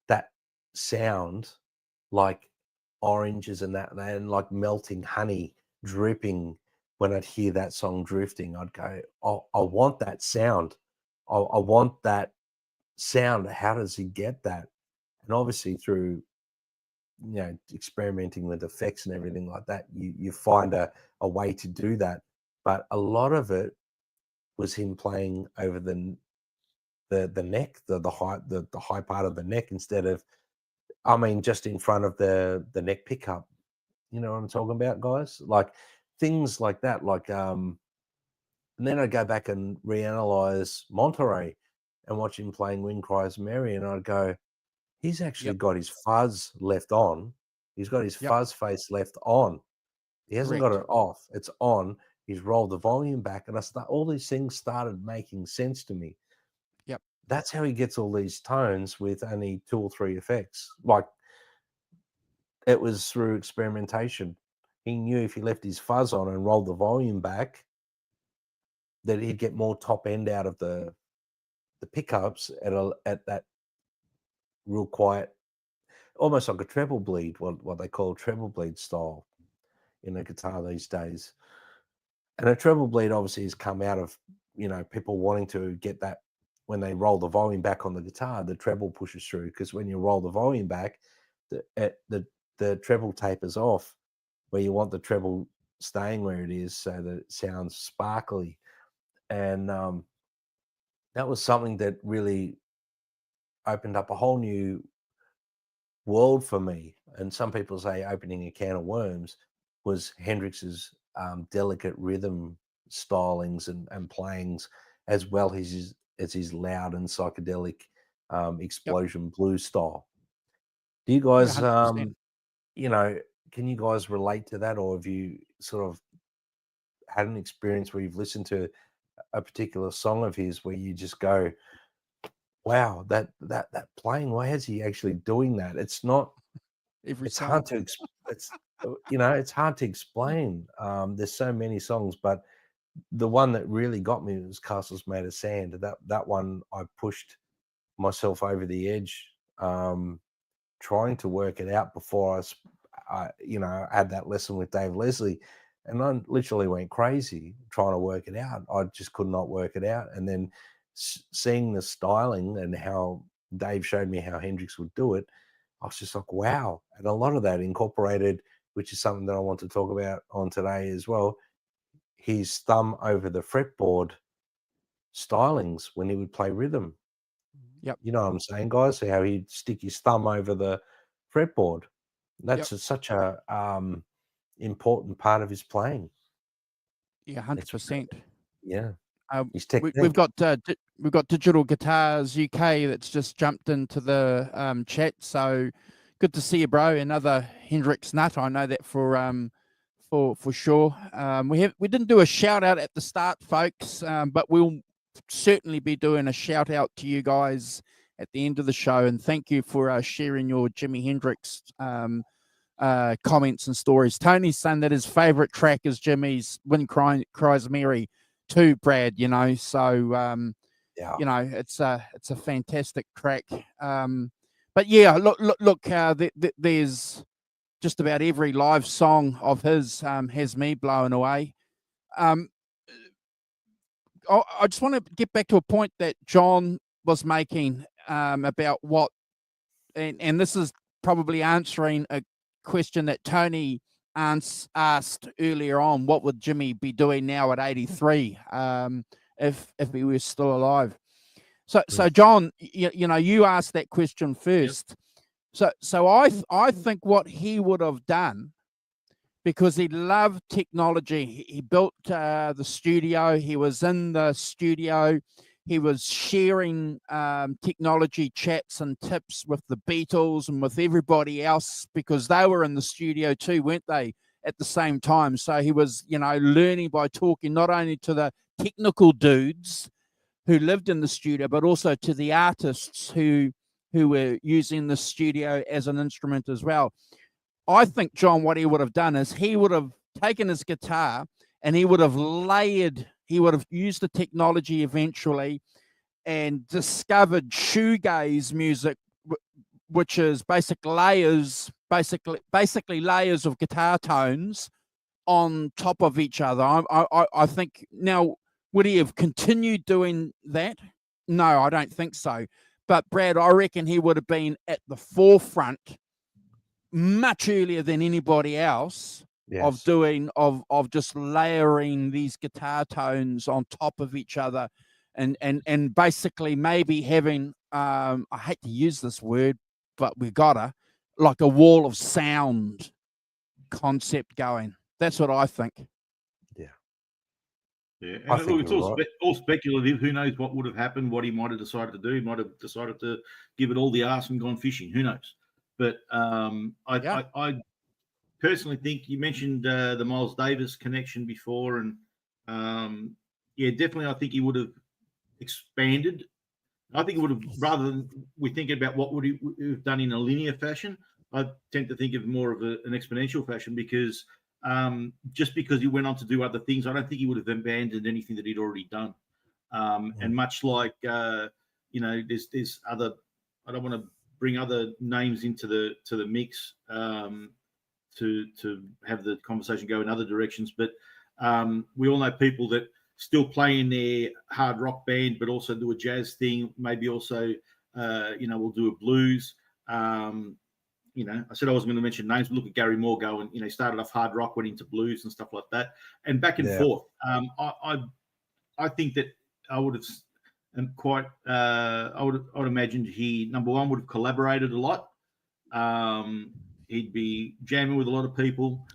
that sound like oranges and that, and like melting honey dripping when I'd hear that song Drifting. I'd go, I want that sound. I want that sound. How does he get that? And obviously through experimenting with effects and everything like that, you find a way to do that. But a lot of it was him playing over the neck, the high part of the neck, instead of, just in front of the neck pickup. You know what I'm talking about, guys? Like things like that. Like and then I'd go back and reanalyze Monterey and watch him playing Wind Cries Mary, and I'd go, he's actually got his fuzz left on. He's got his fuzz face left on. He hasn't got it off. It's on. He's rolled the volume back, and all these things started making sense to me. Yep. That's how he gets all these tones with only 2 or 3 effects. Like, it was through experimentation. He knew if he left his fuzz on and rolled the volume back, that he'd get more top end out of the pickups at that real quiet, almost like a treble bleed, what they call treble bleed style in a guitar these days. And a treble bleed obviously has come out of, people wanting to get that when they roll the volume back on the guitar, the treble pushes through, because when you roll the volume back, the treble tapers off, where you want the treble staying where it is so that it sounds sparkly. And that was something that really opened up a whole new world for me. And some people say opening a can of worms was Hendrix's delicate rhythm stylings and playings, as well as his loud and psychedelic explosion blues style. Do you guys, you know, can you guys relate to that, or have you sort of had an experience where you've listened to a particular song of his where you just go, wow, that playing, why is he actually doing that? It's not, it's hard to it's you know, it's hard to explain. There's so many songs, but the one that really got me was Castles Made of Sand. That one I pushed myself over the edge, trying to work it out before I you know, had that lesson with Dave Leslie, and I literally went crazy trying to work it out. I just could not work it out. And then seeing the styling and how Dave showed me how Hendrix would do it, I was just like, wow. And a lot of that incorporated, which is something that I want to talk about on today as well, his thumb over the fretboard stylings when he would play rhythm. Yep. You know what I'm saying, guys? How he'd stick his thumb over the fretboard. That's such a important part of his playing. Yeah, 100%. Yeah. We've got Digital Guitars UK that's just jumped into the chat. So good to see you, bro. Another Hendrix nut. I know that for sure. We didn't do a shout out at the start, folks, but we'll certainly be doing a shout out to you guys at the end of the show. And thank you for sharing your Jimi Hendrix comments and stories. Tony's saying that his favorite track is Jimmy's When Cries Mary too, Brad, you know. So you know, it's a fantastic track. But yeah, look there's just about every live song of his has me blown away. I just want to get back to a point that John was making about what, and this is probably answering a question that Tony asked earlier on. What would Jimmy be doing now at 83 if he was still alive? So John, you know, you asked that question first. Yep. So I think what he would have done, because he loved technology, he built the studio. He was in the studio. He was sharing technology chats and tips with the Beatles and with everybody else, because they were in the studio too, weren't they, at the same time? So he was, you know, learning by talking not only to the technical dudes who lived in the studio, but also to the artists who were using the studio as an instrument as well. I think, John, what he would have done is he would have taken his guitar and he would have used the technology eventually and discovered shoegaze music, which is basically layers of guitar tones on top of each other. I think now, would he have continued doing that? No, I don't think so. But Brad, I reckon he would have been at the forefront much earlier than anybody else of doing of just layering these guitar tones on top of each other, and basically maybe having I hate to use this word, but we gotta, like a wall of sound concept going. That's what I think. Yeah, and look, it's all speculative. Who knows what would have happened, what he might have decided to do. He might have decided to give it all the arse and gone fishing. Who knows? But I personally think you mentioned the Miles Davis connection before, and definitely I think he would have expanded. I think it would have, rather than we think about what would he have done in a linear fashion, I tend to think of more of an exponential fashion, because just because he went on to do other things, I don't think he would have abandoned anything that he'd already done. And much like, you know, there's other, I don't want to bring other names into the mix to have the conversation go in other directions, but we all know people that still play in their hard rock band, but also do a jazz thing, maybe also, you know, we'll do a blues. You know, I said I wasn't going to mention names, but look at Gary Moore going, you know, started off hard rock, went into blues and stuff like that, and back and forth. I think that I would have quite. I would imagine he, number one, would have collaborated a lot. He'd be jamming with a lot of people.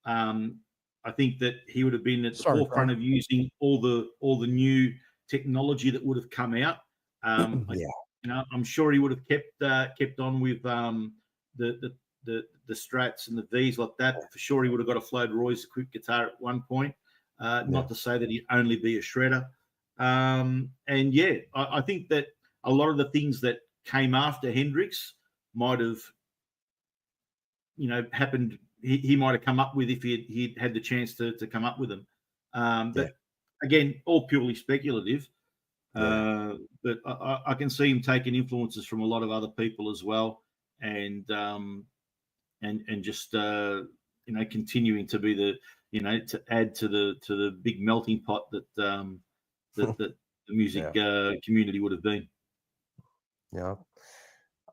I think that he would have been at the forefront of using all the new technology that would have come out. I'm sure he would have kept on with the Strats and the V's like that. For sure, he would have got a Floyd Royce equipped guitar at one point. Not to say that he'd only be a shredder. I think that a lot of the things that came after Hendrix might have, happened. He might have come up with if he'd had the chance to come up with them. But again, all purely speculative. But I can see him taking influences from a lot of other people as well, and just continuing to be to add to the big melting pot that the music community would have been. Yeah,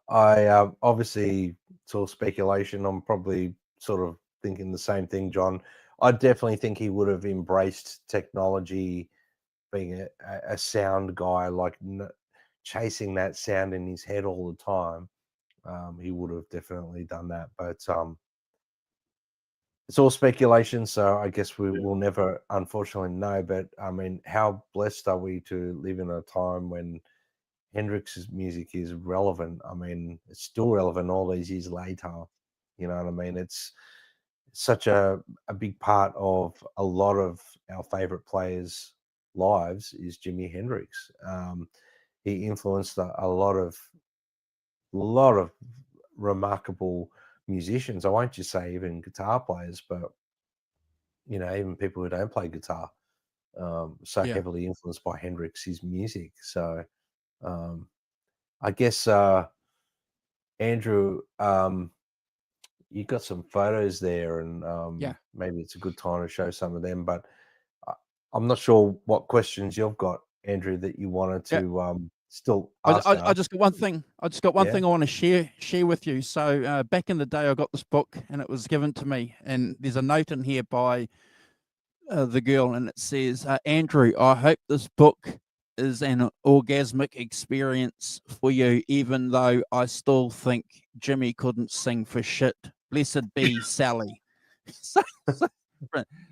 I obviously, it's all speculation. I'm probably sort of thinking the same thing, John. I definitely think he would have embraced technology, being a sound guy, like chasing that sound in his head all the time. He would have definitely done that, but it's all speculation, so I guess we will never, unfortunately, know. But I mean, how blessed are we to live in a time when Hendrix's music is relevant? I mean, it's still relevant all these years later. You know what I mean? It's such a big part of a lot of our favorite players' lives is Jimi Hendrix. He influenced a lot of remarkable musicians. I won't just say even guitar players, but even people who don't play guitar. Heavily influenced by Hendrix's music. So I guess Andrew, you got some photos there, and maybe it's a good time to show some of them. But I'm not sure what questions you've got, Andrew, that you wanted to still ask. I just got one thing. Thing I want to share with you. So back in the day, I got this book, and it was given to me. And there's a note in here by the girl, and it says, "Andrew, I hope this book is an orgasmic experience for you, even though I still think Jimmy couldn't sing for shit. Blessed be Sally."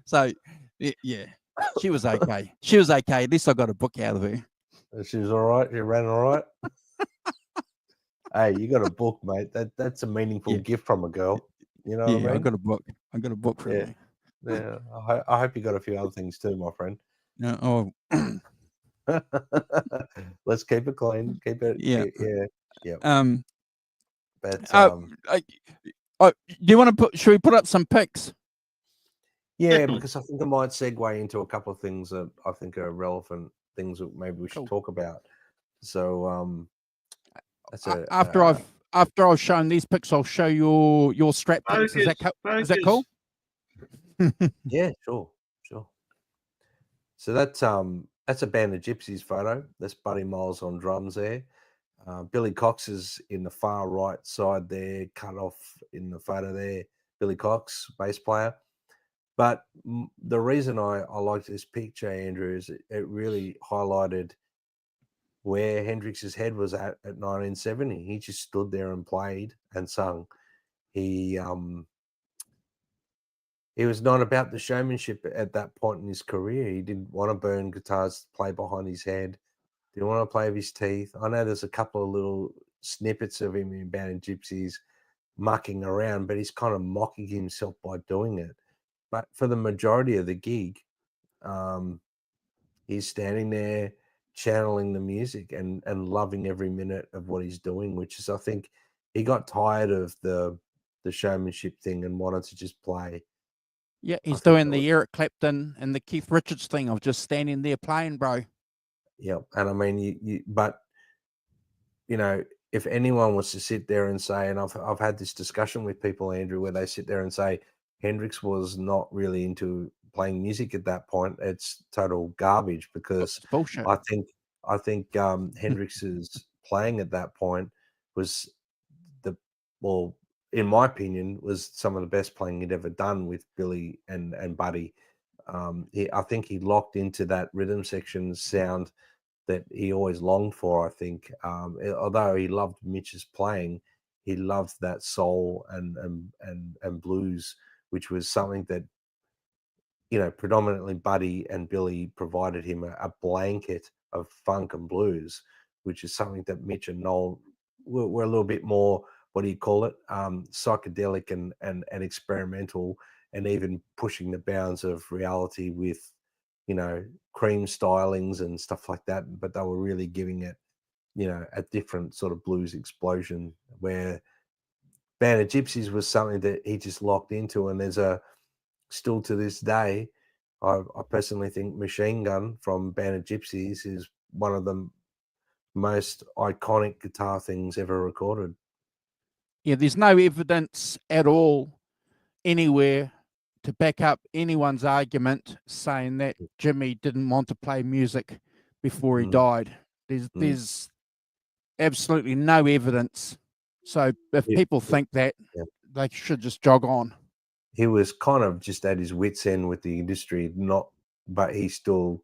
So yeah, she was okay. At least I got a book out of her. She was all right. You ran all right. Hey, you got a book, mate. That's a meaningful gift from a girl. You know what I mean? I got a book. From her. Yeah. I hope you got a few other things too, my friend. No. Let's keep it clean. Keep it. Yeah. But do you want to should we put up some pics? Yeah, because I think it might segue into a couple of things that I think are relevant things that maybe we should talk about. So that's after I've shown these pics, I'll show your Strat pics. Is that cool? Yeah, sure. So that's a Band of Gypsies photo. That's Buddy Miles on drums there. Billy Cox is in the far right side there, cut off in the photo there. Billy Cox, bass player. But the reason I liked this picture, Andrew, is it really highlighted where Hendrix's head was at 1970. He just stood there and played and sung. He was not about the showmanship at that point in his career. He didn't want to burn guitars, play behind his head. Didn't want to play with his teeth. I know there's a couple of little snippets of him in Band of Gypsies mucking around, but he's kind of mocking himself by doing it. But for the majority of the gig, he's standing there channeling the music and loving every minute of what he's doing, which is, I think, he got tired of the showmanship thing and wanted to just play. Yeah, he's doing the Eric Clapton and the Keith Richards thing of just standing there playing, bro. Yeah, and I mean, but if anyone was to sit there and say, and I've had this discussion with people, Andrew, where they sit there and say Hendrix was not really into playing music at that point, it's total garbage, because bullshit. I think Hendrix's playing at that point was in my opinion, was some of the best playing he'd ever done with Billy and Buddy. I think he locked into that rhythm section sound that he always longed for. I think, although he loved Mitch's playing, he loved that soul and blues, which was something that, predominantly Buddy and Billy provided him a blanket of funk and blues, which is something that Mitch and Noel were a little bit more, what do you call it, psychedelic and experimental, and even pushing the bounds of reality with, cream stylings and stuff like that. But they were really giving it, a different sort of blues explosion, where Band of Gypsies was something that he just locked into. And there's still to this day, I personally think Machine Gun from Band of Gypsies is one of the most iconic guitar things ever recorded. Yeah, there's no evidence at all anywhere to back up anyone's argument saying that Jimmy didn't want to play music before he died. There's absolutely no evidence. So if people think that, they should just jog on. He was kind of just at his wit's end with the industry, but he still,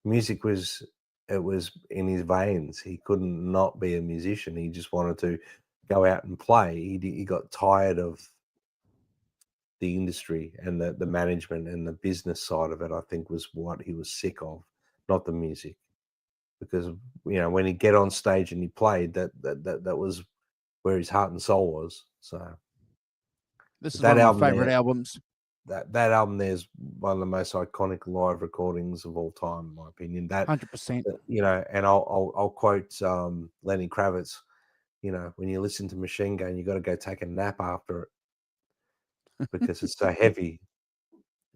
music was in his veins. He couldn't not be a musician. He just wanted to go out and play. He got tired of the industry and the management and the business side of it. I think was what he was sick of, not the music. Because when he get on stage and he played, that was where his heart and soul was. So this is one of my favorite albums. That album there's one of the most iconic live recordings of all time, in my opinion. That 100%. And I'll quote Lenny Kravitz. When you listen to Machine Gun, you got to go take a nap after it because it's so heavy.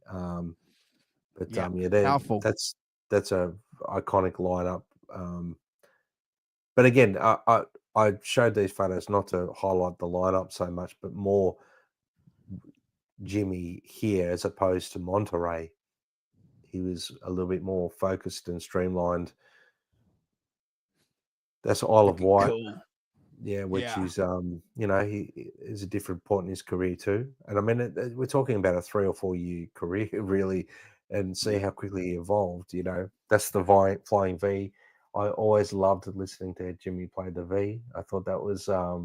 Powerful. That's a iconic lineup. But again, I showed these photos not to highlight the lineup so much, but more Jimmy here as opposed to Monterey. He was a little bit more focused and streamlined. That's Isle of Wight. Cool. Yeah, which is he is a different point in his career too. And I mean, we're talking about a 3 or 4 year career really, and see how quickly he evolved. That's the Flying V. I always loved listening to Jimmy play the V. I thought that was a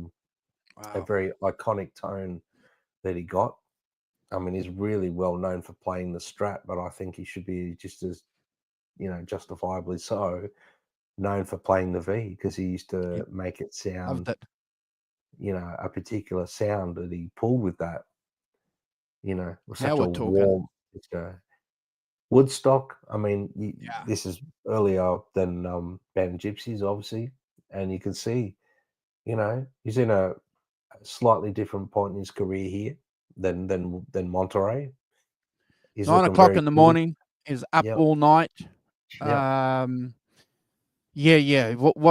very iconic tone that he got. I mean, he's really well known for playing the Strat, but I think he should be just as, justifiably so, known for playing the V, because he used to make it sound, a particular sound that he pulled with that. Was such a warm. Woodstock. I mean, this is earlier than Band of Gypsies, obviously, and you can see, he's in a slightly different point in his career here than Monterey. He's 9 o'clock in the morning. He's up all night. What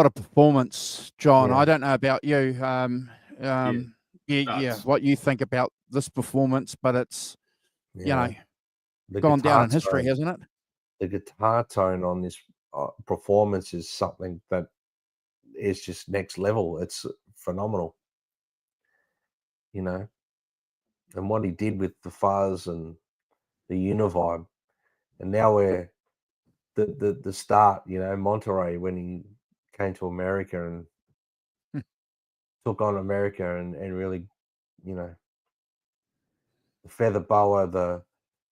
a performance, John. I don't know about you. What you think about this performance, but it's gone down in history, hasn't it? The guitar tone on this performance is something that is just next level. It's phenomenal, and what he did with the fuzz and the univibe, and now we're the start, Monterey, when he came to America and took on America and really, the feather boa, the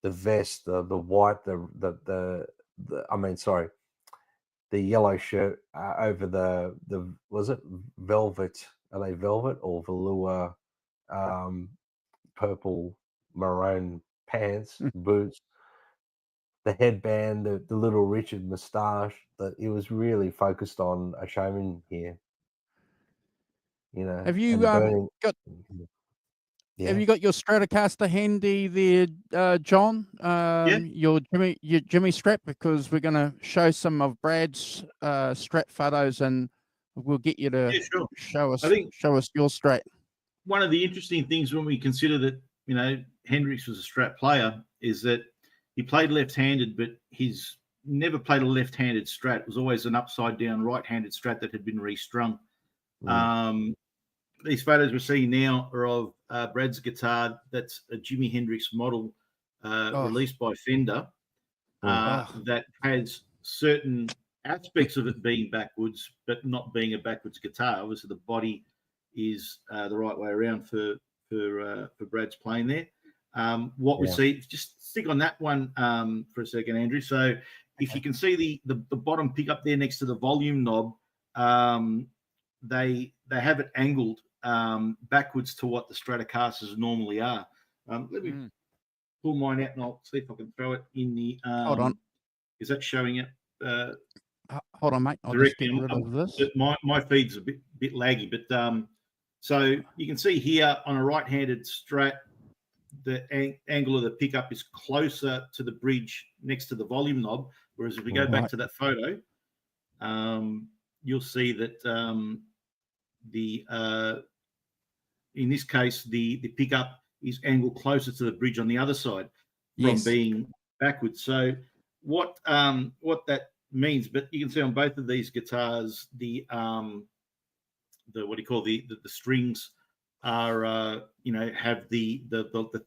vest, the white, the yellow shirt over the was it velvet? Are they velvet or velour? Purple maroon pants, boots, the headband, the Little Richard moustache. That he was really focused on a showman here. Have you got? Yeah. Have you got your Stratocaster handy there, John? Your Jimmy Strat, because we're going to show some of Brad's Strat photos, and we'll get you to show us your Strat. One of the interesting things when we consider that Hendrix was a Strat player is that he played left-handed, but he's never played a left-handed Strat. It was always an upside-down right-handed Strat that had been restrung. These photos we're seeing now are of Brad's guitar. That's a Jimi Hendrix model released by Fender that has certain aspects of it being backwards, but not being a backwards guitar. Obviously, the body is the right way around for Brad's playing there. What we see, just stick on that one for a second, Andrew. So if you can see the bottom pickup there next to the volume knob, they have it angled backwards to what the Stratocasters normally are. Let me pull mine out and I'll see if I can throw it in the. Hold on. Is that showing it? Hold on, mate. I'll just get rid of this. My feed's a bit laggy, but so you can see here on a right-handed Strat, the angle of the pickup is closer to the bridge next to the volume knob. Whereas if we go back to that photo, you'll see that in this case the pickup is angled closer to the bridge on the other side from being backwards. So what that means, but you can see on both of these guitars, the what do you call the strings are have the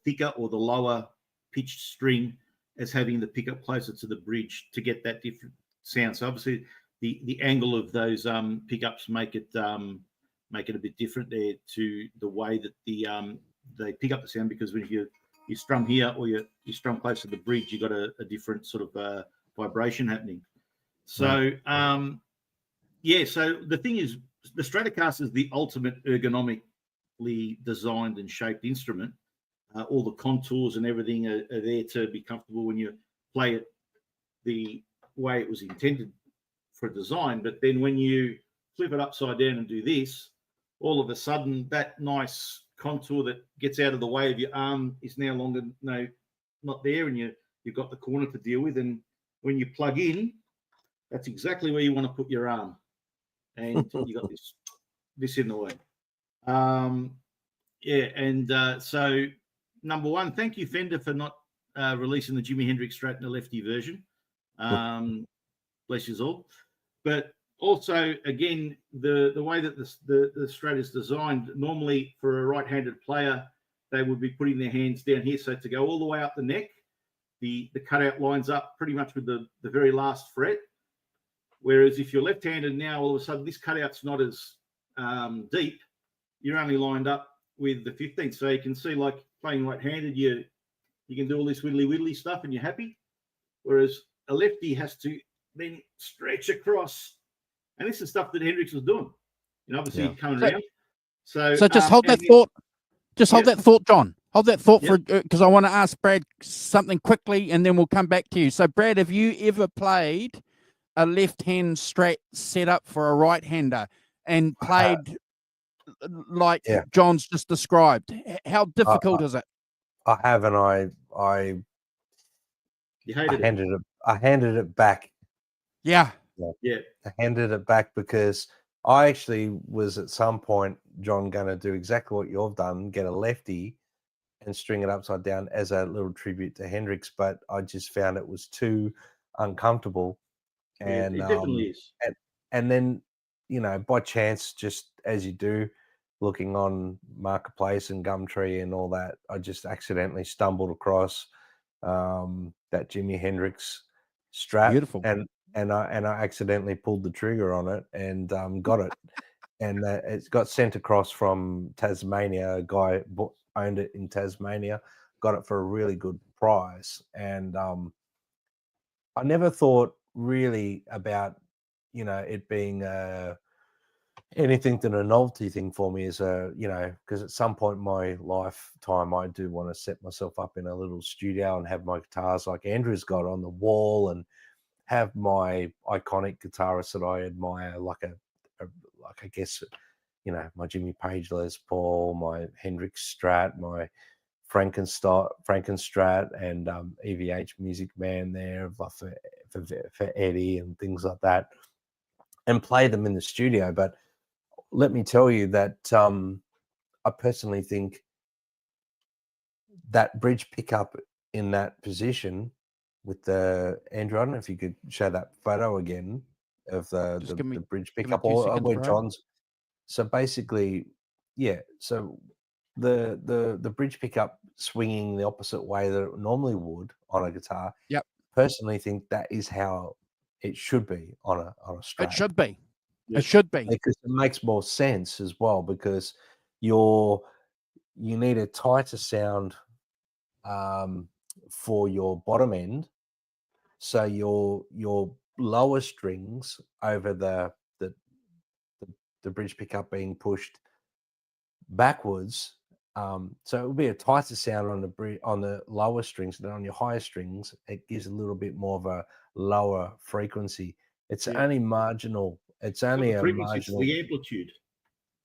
thicker or the lower pitched string as having the pickup closer to the bridge to get that different sound. So obviously the angle of those pickups make it a bit different there to the way that they pick up the sound, because when you strum here or you strum close to the bridge, you got a different sort of vibration happening. So so the thing is, the Stratocaster is the ultimate ergonomically designed and shaped instrument. All the contours and everything are there to be comfortable when you play it the way it was intended for design. But then when you flip it upside down and do this, all of a sudden that nice contour that gets out of the way of your arm is now not there, and you've got the corner to deal with. And when you plug in, that's exactly where you want to put your arm, and you got this in the way. So number one, thank you, Fender, for not releasing the Jimi Hendrix Strat in the lefty version. Bless you all. But also, again, the way that the Strat is designed, normally for a right-handed player, they would be putting their hands down here. So to go all the way up the neck, the cutout lines up pretty much with the very last fret. Whereas if you're left-handed now, all of a sudden this cutout's not as deep. You're only lined up with the 15th. So you can see, like playing right-handed, you can do all this widdly stuff and you're happy. Whereas a lefty has to then stretch across. And this is stuff that Hendrix was doing. Obviously coming around. So just hold that thought. Just hold that thought, John. Hold that thought for, because I want to ask Brad something quickly, and then we'll come back to you. So, Brad, have you ever played a left-hand Strat set up for a right-hander and played like John's just described? How difficult is it? I have, and I handed it back. Yeah. I handed it back because I actually was at some point, John, going to do exactly what you've done, get a lefty and string it upside down as a little tribute to Hendrix, but I just found it was too uncomfortable. And it definitely is. And then, by chance, just as you do, looking on Marketplace and Gumtree and all that, I just accidentally stumbled across that Jimi Hendrix Strat. Beautiful. And I accidentally pulled the trigger on it and got it. And it got sent across from Tasmania. A guy owned it in Tasmania, got it for a really good price. And I never thought really about, it being anything than a novelty thing for me, is because at some point in my lifetime, I do want to set myself up in a little studio and have my guitars like Andrew's got on the wall, and have my iconic guitarists that I admire, like I guess, my Jimmy Page Les Paul, my Hendrix Strat, my Frankenstrat, and EVH Music Man there for Eddie and things like that, and play them in the studio. But let me tell you that I personally think that bridge pickup in that position with the Andrew, I don't know if you could show that photo again of the bridge pickup or where John's. So basically, so the bridge pickup swinging the opposite way that it normally would on a guitar. Yep. Personally think that is how it should be on a strap. It should be. Yep. It should be. Because it makes more sense as well, because you need a tighter sound for your bottom end, so your lower strings over the bridge pickup being pushed backwards. So it will be a tighter sound on the lower strings than on your higher strings. It gives a little bit more of a lower frequency. It's only marginal. It's only a marginal. The amplitude.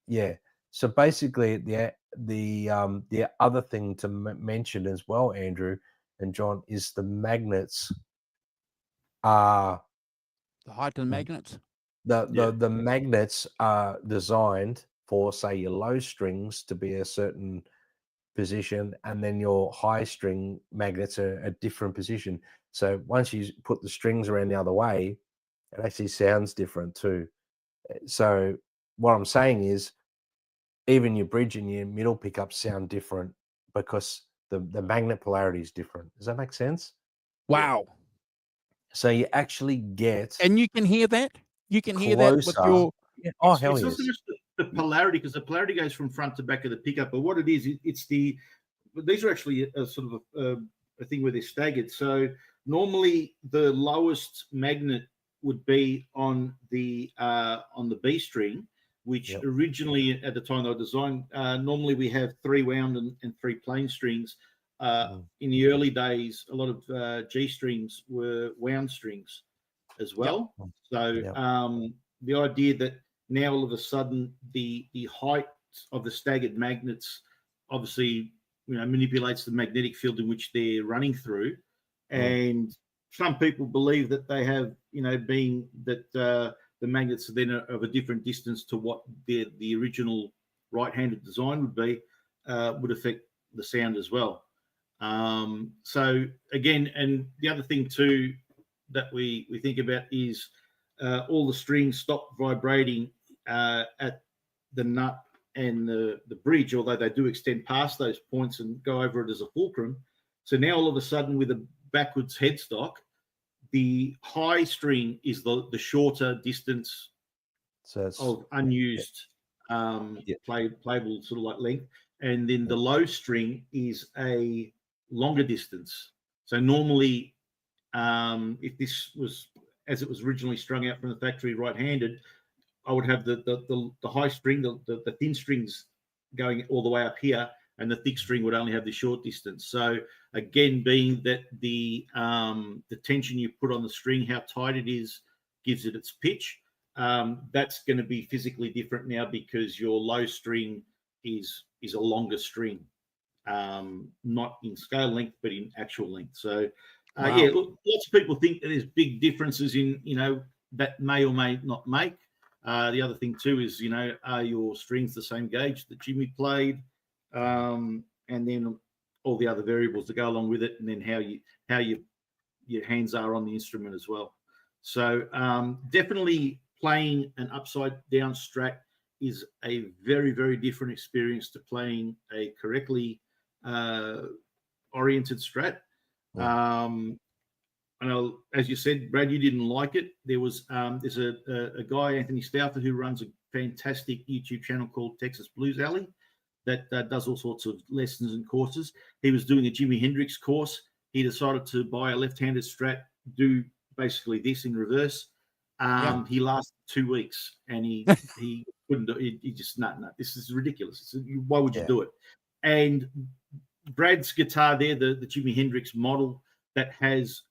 Yeah. So basically, the other thing to mention as well, Andrew and John, is the magnets are the height of the magnets. The magnets are designed for, say, your low strings to be a certain position, and then your high string magnets are a different position. So once you put the strings around the other way, it actually sounds different too. So what I'm saying is, even your bridge and your middle pickups sound different because the magnet polarity is different. Does that make sense? Wow. So you actually get, and you can hear that. You can hear that with your. Oh, hell yes. It's not so much the polarity, because the polarity goes from front to back of the pickup. But what it is, it's these are actually a sort of a thing where they're staggered. So normally the lowest magnet would be on the B string, which originally at the time they were designed, normally we have 3 wound and 3 plain strings. In the early days, a lot of G strings were wound strings as well. So the idea that now all of a sudden the height of the staggered magnets obviously manipulates the magnetic field in which they're running through, and some people believe that they have being that the magnets are then of a different distance to what the original right-handed design would be, would affect the sound as well. So again, and the other thing too that we think about is all the strings stop vibrating at the nut and the bridge, although they do extend past those points and go over it as a fulcrum. So now all of a sudden, with a backwards headstock, the high string is the shorter distance of unused playable sort of like length, and then the low string is a longer distance. So normally, if this was as it was originally strung out from the factory right-handed, I would have the high string, the thin strings going all the way up here, and the thick string would only have the short distance. So again, being that the tension you put on the string, how tight it is, gives it its pitch. That's going to be physically different now because your low string is a longer string, not in scale length, but in actual length. So look, lots of people think that there's big differences in, that may or may not make. The other thing too is, are your strings the same gauge that Jimmy played? And then all the other variables that go along with it, and then how your hands are on the instrument as well. So definitely playing an upside down Strat is a very, very different experience to playing a correctly oriented Strat. I know, as you said, Brad, you didn't like it. There's a guy, Anthony Stauffer, who runs a fantastic YouTube channel called Texas Blues Alley that does all sorts of lessons and courses. He was doing a Jimi Hendrix course. He decided to buy a left-handed Strat, do basically this in reverse. He lasted 2 weeks, and he couldn't do it. He just, no, this is ridiculous. Why would you do it? And Brad's guitar there, the Jimi Hendrix model, that has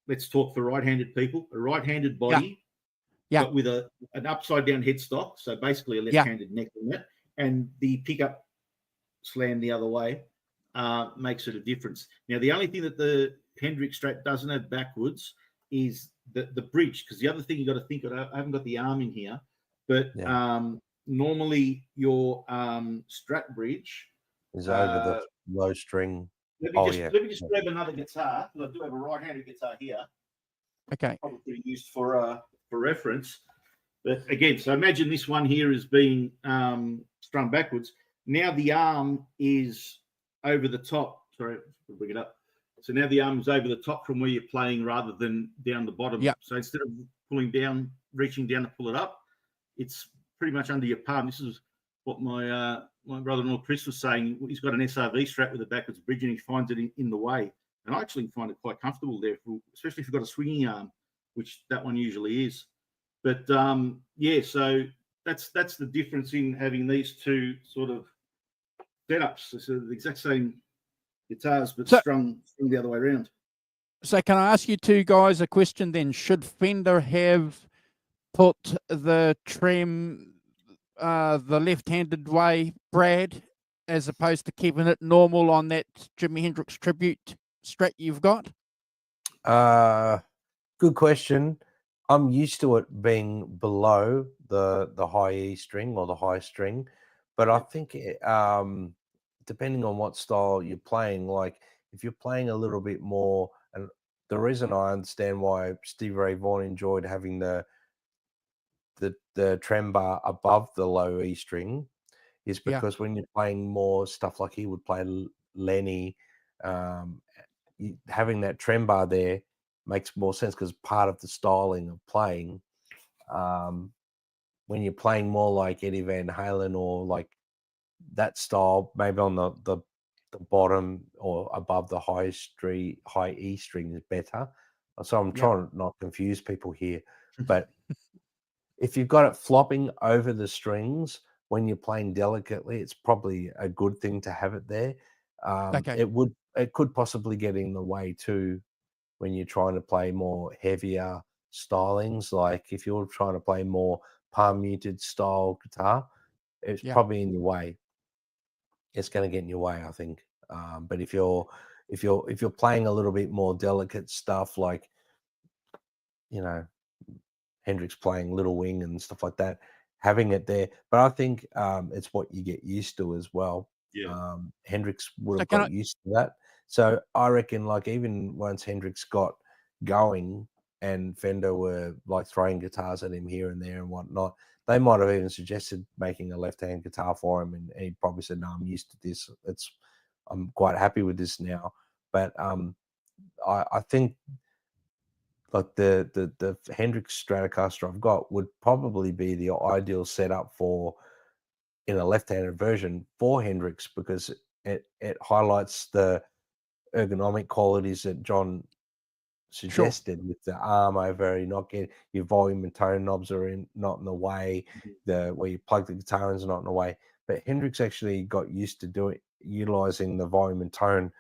let's talk for right-handed people, a right-handed body, but with an upside-down headstock, so basically a left-handed neck on it, and the pickup slammed the other way, makes it a difference. Now, the only thing that the Hendrix Strat doesn't have backwards is the bridge, because the other thing you got to think of, I haven't got the arm in here, but normally your Strat bridge is over the low string. Let me just grab another guitar, because I do have a right-handed guitar here. Okay. Probably used for reference. But again, so imagine this one here is being strung backwards. Now the arm is over the top. Sorry, I'll bring it up. So now the arm's over the top from where you're playing rather than down the bottom. Yep. So instead of pulling down, reaching down to pull it up, it's pretty much under your palm. This is what my brother-in-law Chris was saying. He's got an SRV strap with a backwards bridge, and he finds it in the way. And I actually find it quite comfortable there, especially if you've got a swinging arm, which that one usually is. But yeah, so that's the difference in having these two sort of setups. It's the exact same guitars, but strung the other way around. So can I ask you two guys a question then? Should Fender have put the trem the left-handed way, Brad, as opposed to keeping it normal on that Jimi Hendrix tribute Strat you've got? Good question. I'm used to it being below the high E string or the high string, but I think depending on what style you're playing, like if you're playing a little bit more, and the reason I understand why Stevie Ray Vaughan enjoyed having the trem bar above the low E string is because when you're playing more stuff like he would play Lenny, having that trem bar there makes more sense because part of the styling of playing. When you're playing more like Eddie Van Halen or like that style, maybe on the bottom or above the high E string is better. So I'm trying to not confuse people here, but if you've got it flopping over the strings when you're playing delicately, it's probably a good thing to have it there. It could possibly get in the way too when you're trying to play more heavier stylings. Like if you're trying to play more palm muted style guitar, it's probably in your way. It's going to get in your way, I think. But if you're playing a little bit more delicate stuff, like Hendrix playing Little Wing and stuff like that, having it there. But I think it's what you get used to as well. Yeah. Hendrix would have got used to that. So I reckon, like, even once Hendrix got going and Fender were like throwing guitars at him here and there and whatnot, they might have even suggested making a left-hand guitar for him, and he probably said, "No, I'm used to this. I'm quite happy with this now." But I think like the Hendrix Stratocaster I've got would probably be the ideal setup for in a left-handed version for Hendrix, because it highlights the ergonomic qualities that John suggested with the arm over. You're not getting your volume and tone knobs are not in the way. The where you plug the guitar in is not in the way. But Hendrix actually got used to utilizing the volume and tone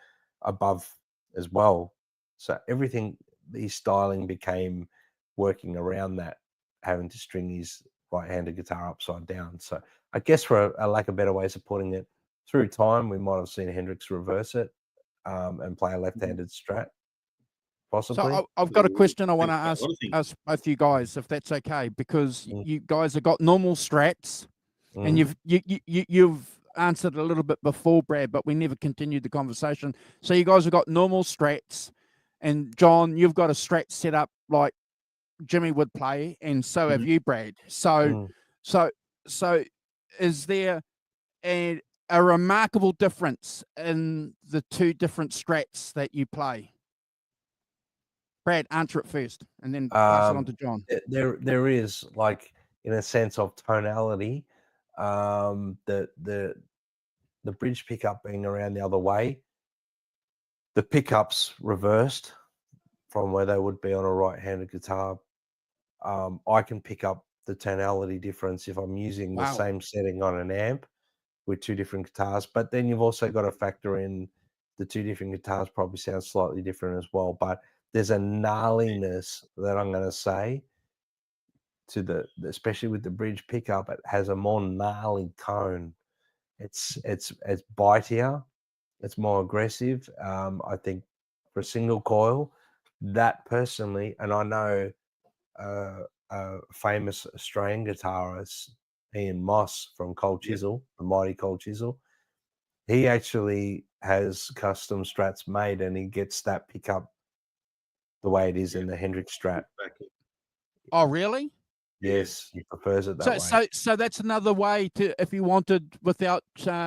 above as well. So everything, his styling became working around that, having to string his right-handed guitar upside down. So I guess for a lack of better ways of putting it, through time we might have seen Hendrix reverse it and play a left-handed Strat. Possibly. So I've got a question I want to ask both you guys, if that's okay, because you guys have got normal Strats, and you've answered a little bit before, Brad, but we never continued the conversation. So you guys have got normal Strats, and John, you've got a Strat set up like Jimmy would play, and so have you, Brad. So is there a remarkable difference in the two different Strats that you play? Brad, answer it first, and then pass it on to John. There is, like, in a sense of tonality, the bridge pickup being around the other way, the pickups reversed from where they would be on a right-handed guitar. I can pick up the tonality difference if I'm using the same setting on an amp with two different guitars. But then you've also got to factor in the two different guitars probably sound slightly different as well. But there's a gnarliness that I'm going to say to especially with the bridge pickup. It has a more gnarly tone. It's bitier. It's more aggressive. I think for a single coil, that personally, and I know a famous Australian guitarist, Ian Moss from Cold Chisel, the mighty Cold Chisel, he actually has custom Strats made, and he gets that pickup the way it is in the Hendrix Strat. Oh, really? Yes, he prefers it that way. So that's another way to, if you wanted, without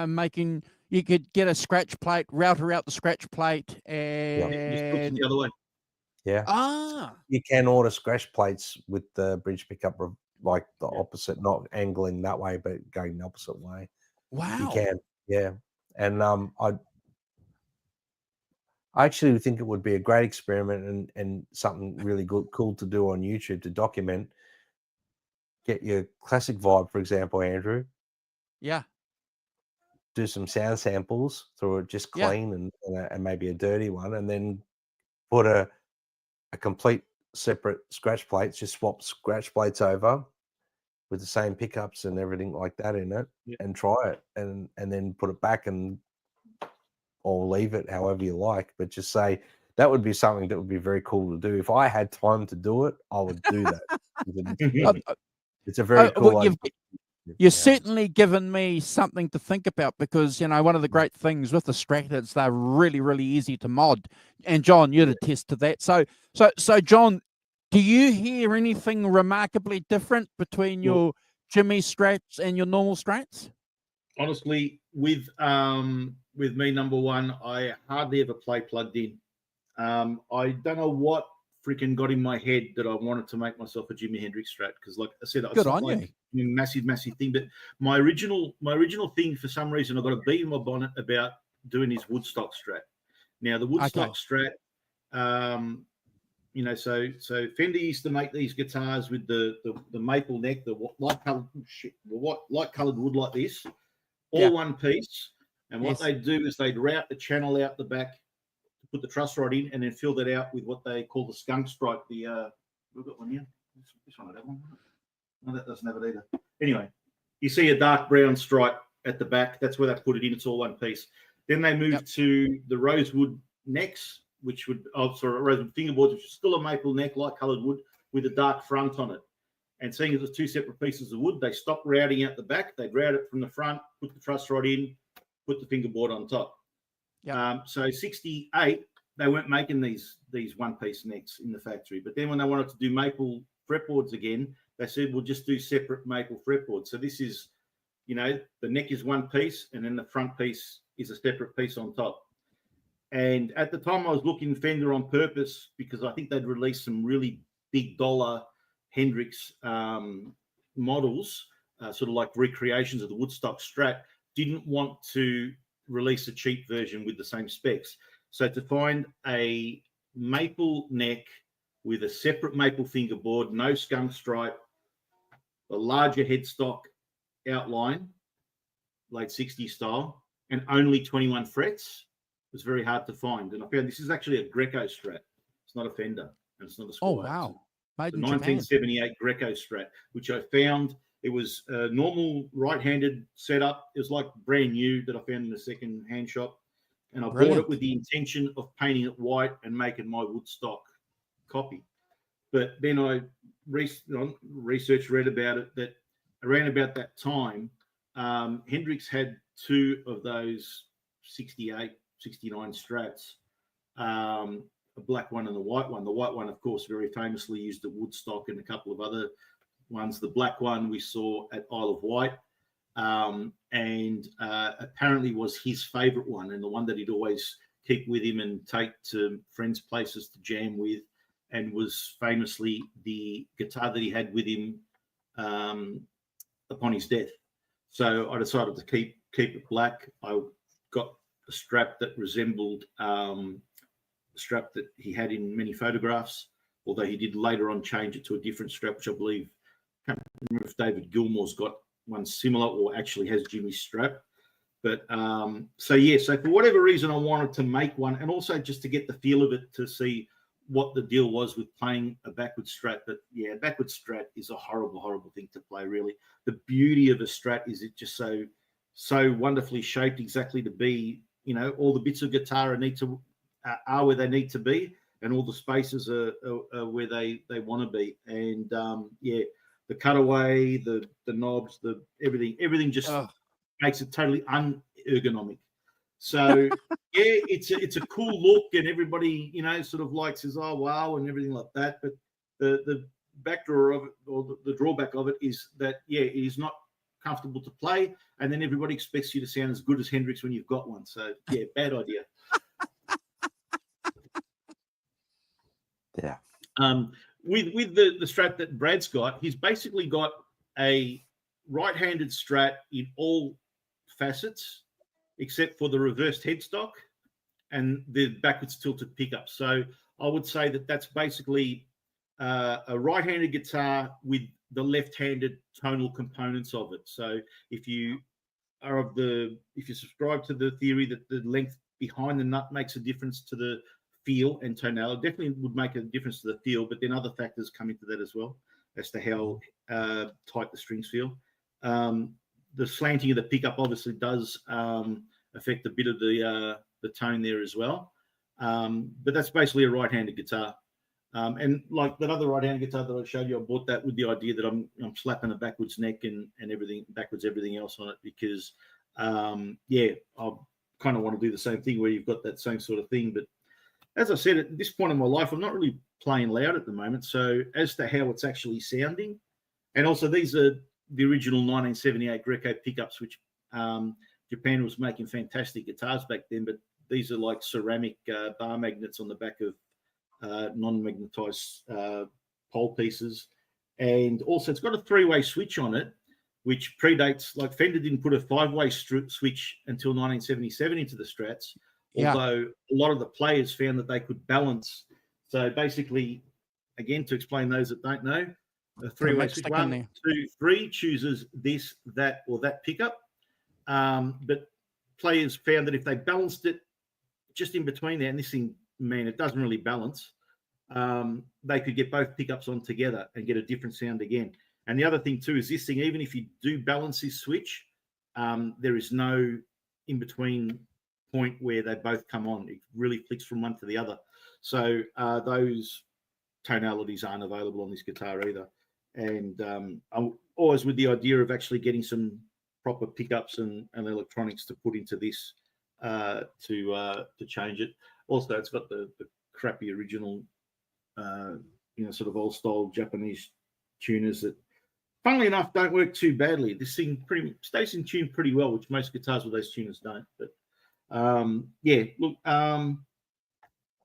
making you could get a scratch plate, router out the scratch plate, Just tilt it and the other way. Yeah. You can order scratch plates with the bridge pickup, like the opposite, not angling that way, but going the opposite way. Wow. You can, yeah. And I actually think it would be a great experiment and something really cool to do on YouTube to document. Get your classic vibe, for example, Andrew. Yeah. Do some sound samples through it, just clean and maybe a dirty one, and then put a complete separate scratch plates. Just swap scratch plates over with the same pickups and everything like that in it, and try it, and then put it back or leave it however you like. But just say that would be something that would be very cool to do. If I had time to do it, I would do that. It's a very cool idea. You've certainly given me something to think about, because, one of the great things with the Strat is they're really, really easy to mod. And John, you'd attest to that. So John, do you hear anything remarkably different between your Jimi Strats and your normal Strats? Honestly, with me, number one, I hardly ever play plugged in. I don't know what freaking got in my head that I wanted to make myself a Jimi Hendrix Strat, because, like I said, it's not like a massive thing. But my original thing, for some reason, I got a bee in my bonnet about doing his Woodstock Strat. Now the Woodstock Strat, so Fender used to make these guitars with the maple neck, the light colored wood like this, all one piece. And what they'd do is they'd route the channel out the back, put the truss rod in, and then fill that out with what they call the skunk stripe. We've got one here. This one, I have one. No, that doesn't have it either. Anyway, you see a dark brown stripe at the back. That's where they put it in. It's all one piece. Then they moved to the rosewood necks, rosewood fingerboards, which is still a maple neck, light coloured wood with a dark front on it. And seeing as it's two separate pieces of wood, they stopped routing out the back. They'd route it from the front, put the truss rod in, put the fingerboard on top. So 68, they weren't making these one-piece necks in the factory. But then when they wanted to do maple fretboards again, they said, we'll just do separate maple fretboards. So this is, the neck is one piece, and then the front piece is a separate piece on top. And at the time, I was looking Fender on purpose, because I think they'd released some really big dollar Hendrix models, sort of like recreations of the Woodstock Strat. Didn't want to release a cheap version with the same specs. So to find a maple neck with a separate maple fingerboard, no skunk stripe, a larger headstock outline, late 60s style, and only 21 frets was very hard to find. And I found this is actually a Greco Strat. It's not a Fender, and it's not a Squier. Oh, wow. It's a 1978 Greco Strat, which I found. It was a normal right-handed setup. It was like brand new that I found in a second-hand shop. And I bought it with the intention of painting it white and making my Woodstock copy. But then I researched, read about it, that around about that time, Hendrix had two of those 68, 69 Strats, a black one and a white one. The white one, of course, very famously used at Woodstock and a couple of other ones. The black one we saw at Isle of Wight, and apparently was his favorite one, and the one that he'd always keep with him and take to friends' places to jam with, and was famously the guitar that he had with him upon his death. So I decided to keep it black. I got a strap that resembled the strap that he had in many photographs, although he did later on change it to a different strap, which I believe, I can't remember if David Gilmour's got one similar or actually has Jimmy's strap. But so for whatever reason, I wanted to make one, and also just to get the feel of it, to see what the deal was with playing a backwards Strat. But yeah, backwards Strat is a horrible, horrible thing to play, really. The beauty of a Strat is it just so wonderfully shaped exactly to be, all the bits of guitar are where they need to be, and all the spaces are where they want to be. And the cutaway, the knobs, everything just makes it totally unergonomic. So it's a cool look, and everybody sort of like says, oh wow, and everything like that. But the backdoor of it, or the drawback of it, is that it is not comfortable to play, and then everybody expects you to sound as good as Hendrix when you've got one. So yeah, bad idea. Yeah. With the Strat that Brad's got, he's basically got a right-handed Strat in all facets, except for the reversed headstock and the backwards tilted pickup. So I would say that that's basically a right-handed guitar with the left-handed tonal components of it. So if you subscribe to the theory that the length behind the nut makes a difference to the feel and tonality, definitely would make a difference to the feel, but then other factors come into that as well as to how tight the strings feel. The slanting of the pickup obviously does affect a bit of the tone there as well. But that's basically a right-handed guitar. And like that other right-handed guitar that I showed you, I bought that with the idea that I'm slapping a backwards neck and everything else on it because, I kind of want to do the same thing where you've got that same sort of thing. But as I said, at this point in my life, I'm not really playing loud at the moment. So as to how it's actually sounding, and also these are the original 1978 Greco pickups, which Japan was making fantastic guitars back then, but these are like ceramic bar magnets on the back of non-magnetized pole pieces. And also it's got a 3-way switch on it, which predates, like Fender didn't put a 5-way switch until 1977 into the Strats, although a lot of the players found that they could balance. So basically, again, to explain those that don't know, a 3-way switch, 1, 2, 3 chooses this, that, or that pickup. But players found that if they balanced it just in between there, and this thing, man, it doesn't really balance, they could get both pickups on together and get a different sound again. And the other thing too is this thing, even if you do balance this switch, there is no in-between point where they both come on. It really flicks from one to the other. So those tonalities aren't available on this guitar either. And I'm always with the idea of actually getting some proper pickups and electronics to put into this to change it. Also, it's got the crappy original, sort of old style Japanese tuners that, funnily enough, don't work too badly. This thing stays in tune pretty well, which most guitars with those tuners don't. But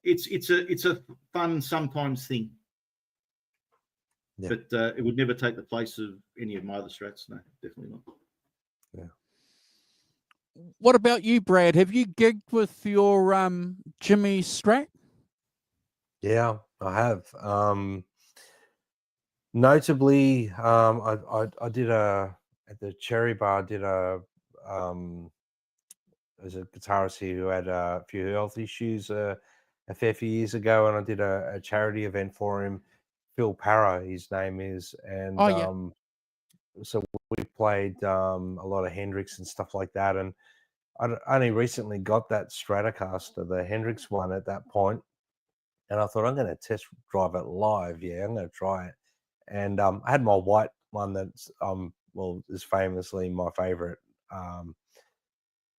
it's a fun sometimes thing. Yeah. But it would never take the place of any of my other Strats. No, definitely not. Yeah. What about you, Brad? Have you gigged with your Jimi Strat? Yeah, I have. Notably, I did at the Cherry Bar. I did there's a guitarist here who had a few health issues a fair few years ago, and I did a charity event for him. Phil Parra, his name is, and so we played a lot of Hendrix and stuff like that. And I only recently got that Stratocaster, the Hendrix one, at that point, and I thought I'm going to test drive it live. Yeah, I'm going to try it. And I had my white one that's is famously my favorite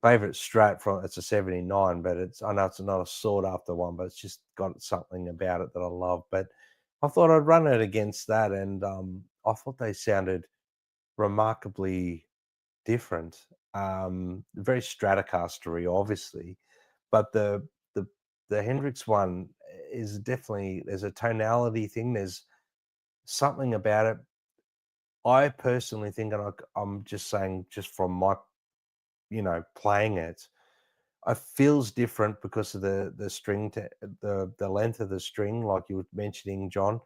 Strat it's a 79, but I know it's not a sought after one, but it's just got something about it that I love. But I thought I'd run it against that, and I thought they sounded remarkably different. Very Stratocaster-y, obviously, but the Hendrix one is definitely, there's a tonality thing. There's something about it. I personally think, and I'm just saying, just from my, playing it, it feels different because of the string, the length of the string, like you were mentioning, John.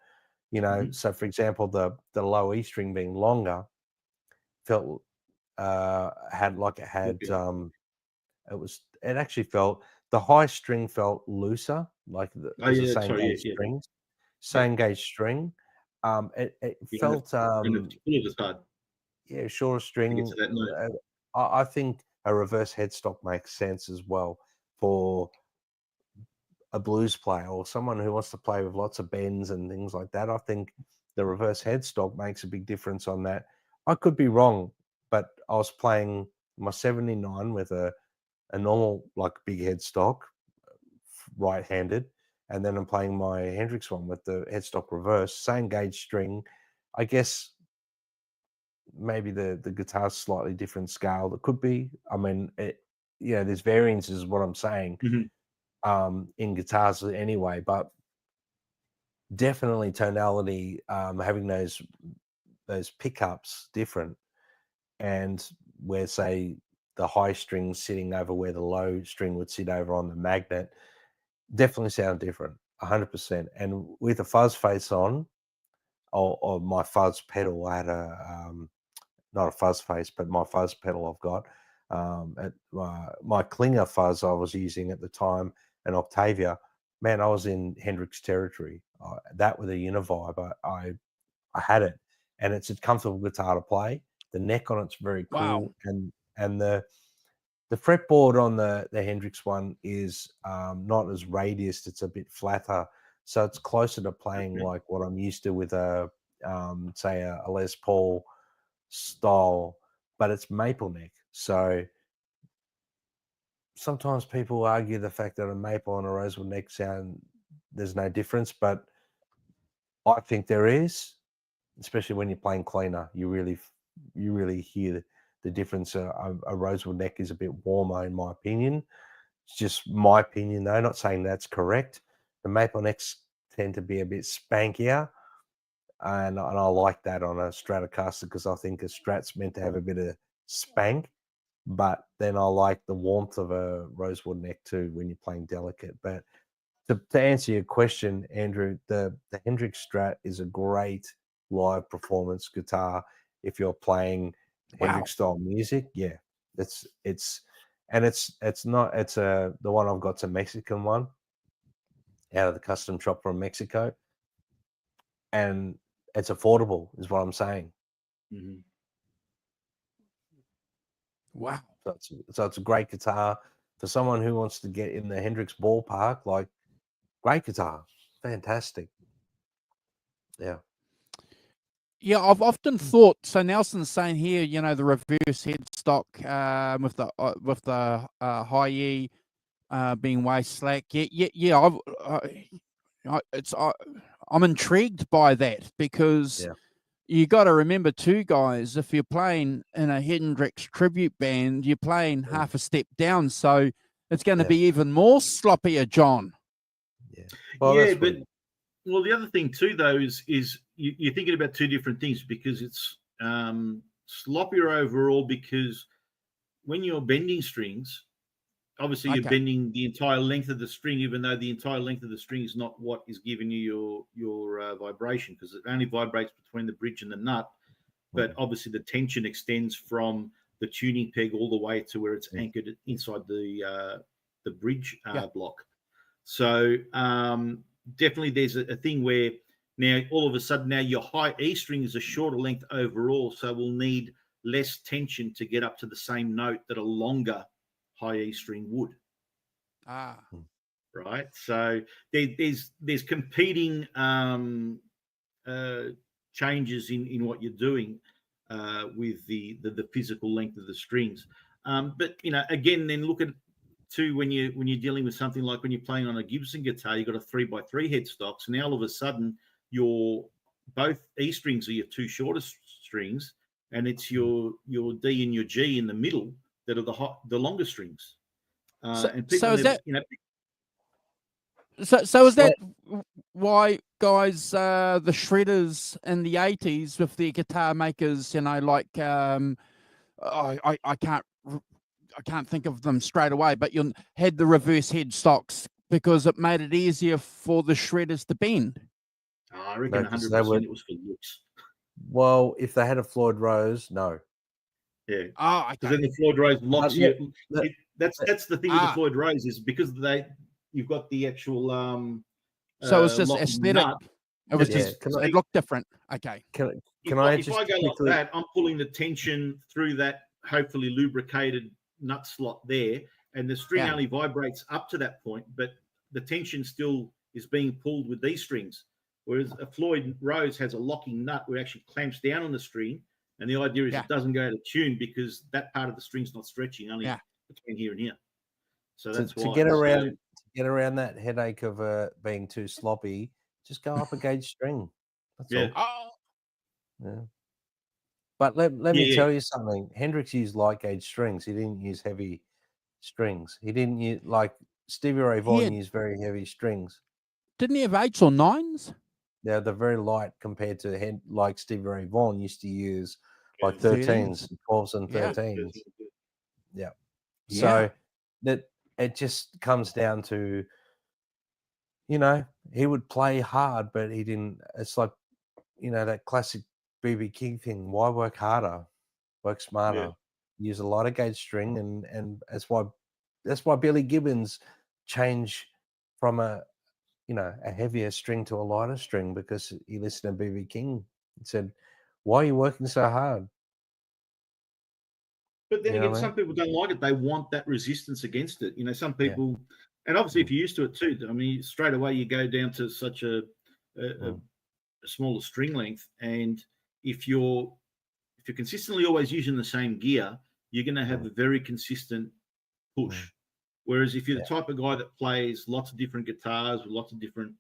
So for example, the low E string being longer felt it actually felt, the high string felt looser, like the same gauge strings, same gauge string. It felt shorter string. I think a reverse headstock makes sense as well for a blues player or someone who wants to play with lots of bends and things like that. I think the reverse headstock makes a big difference on that. I could be wrong, but I was playing my 79 with a normal, like, big headstock, right-handed, and then I'm playing my Hendrix one with the headstock reverse, same gauge string. I guess maybe the guitar's slightly different scale. That could be. I mean, there's variances, is what I'm saying, in guitars anyway. But definitely tonality, having those pickups different, and where, say, the high string sitting over where the low string would sit over on the magnet, definitely sound different, 100%. And with a fuzz face on, or my fuzz pedal, I had not a fuzz face, but my fuzz pedal I've got, at my Klinger fuzz I was using at the time, and Octavia, man, I was in Hendrix territory. That with a Univibe, I had it, and it's a comfortable guitar to play. The neck on it's very cool, and the fretboard on the Hendrix one is not as radiused; it's a bit flatter, so it's closer to playing like what I'm used to with a say a Les Paul style, but it's maple neck. So sometimes people argue the fact that a maple and a rosewood neck sound, there's no difference, but I think there is, especially when you're playing cleaner. You really hear the difference. A rosewood neck is a bit warmer, in my opinion. It's just my opinion, though. Not saying that's correct. The maple necks tend to be a bit spankier, and I like that on a Stratocaster, because I think a Strat's meant to have a bit of spank. But then I like the warmth of a rosewood neck too when you're playing delicate. But to answer your question, Andrew, the Hendrix Strat is a great live performance guitar if you're playing Hendrix style music. Yeah, the one I've got's a Mexican one out of the custom shop from Mexico, and it's affordable, is what I'm saying. Wow. So it's a great guitar for someone who wants to get in the Hendrix ballpark. Like, great guitar, fantastic. Yeah. Yeah, I've often thought. So Nelson's saying here, the reverse headstock with the high E being way slack. Yeah. I'm intrigued by that, because you got to remember too, guys. If you're playing in a Hendrix tribute band, you're playing half a step down, so it's going to be even more sloppier, John. Yeah. Well, the other thing too, though, is you're thinking about two different things, because it's sloppier overall, because when you're bending strings, obviously you're bending the entire length of the string, even though the entire length of the string is not what is giving you your vibration, because it only vibrates between the bridge and the nut. But obviously the tension extends from the tuning peg all the way to where it's anchored inside the bridge block. So definitely there's a thing where now all of a sudden now your high E string is a shorter length overall, so we'll need less tension to get up to the same note that a longer high E string would. Right. So there's competing changes in what you're doing with the physical length of the strings. But again, then look at too when you're dealing with something like when you're playing on a Gibson guitar, you've got a 3x3 headstock. So now all of a sudden your both E strings are your two shortest strings, and it's your D and your G in the middle that are the longer strings. And people is that so is that why, guys, the shredders in the 80s with their guitar makers, like I can't think of them straight away, but you had the reverse headstocks because it made it easier for the shredders to bend? I reckon 100% it was for looks. Well, if they had a Floyd Rose, no. Yeah. Oh, okay. Because then the Floyd Rose locks you. That's the thing with the Floyd Rose, is because you've got the actual so it's just aesthetic. It was it looked different. Okay. If I go like that, I'm pulling the tension through that hopefully lubricated nut slot there, and the string only vibrates up to that point, but the tension still is being pulled with these strings. Whereas a Floyd Rose has a locking nut where it actually clamps down on the string, and the idea is it doesn't go out of tune because that part of the string's not stretching, only between here and here. So that's why. To get around that headache of being too sloppy, just go up a gauge string. That's all. Oh. Yeah. But let me tell you something. Hendrix used light gauge strings. He didn't use heavy strings. He didn't use, like Stevie Ray Vaughan used very heavy strings. Didn't he have 8s or 9s? They're very light compared to like Stevie Ray Vaughan used to use like 13s, 12s and 13s. Yeah. So that it just comes down to, he would play hard, but he didn't. It's like, that classic BB King thing. Why work harder? Work smarter. Use a lighter gauge string, and that's why Billy Gibbons changed from a heavier string to a lighter string, because he listened to BB King and said, "Why are you working so hard?" But then again, some people don't like it. They want that resistance against it. Some people, and obviously if you're used to it too, I mean, straight away you go down to such a smaller string length, and if you're consistently always using the same gear, you're going to have a very consistent push. Whereas if you're the type of guy that plays lots of different guitars with lots of different,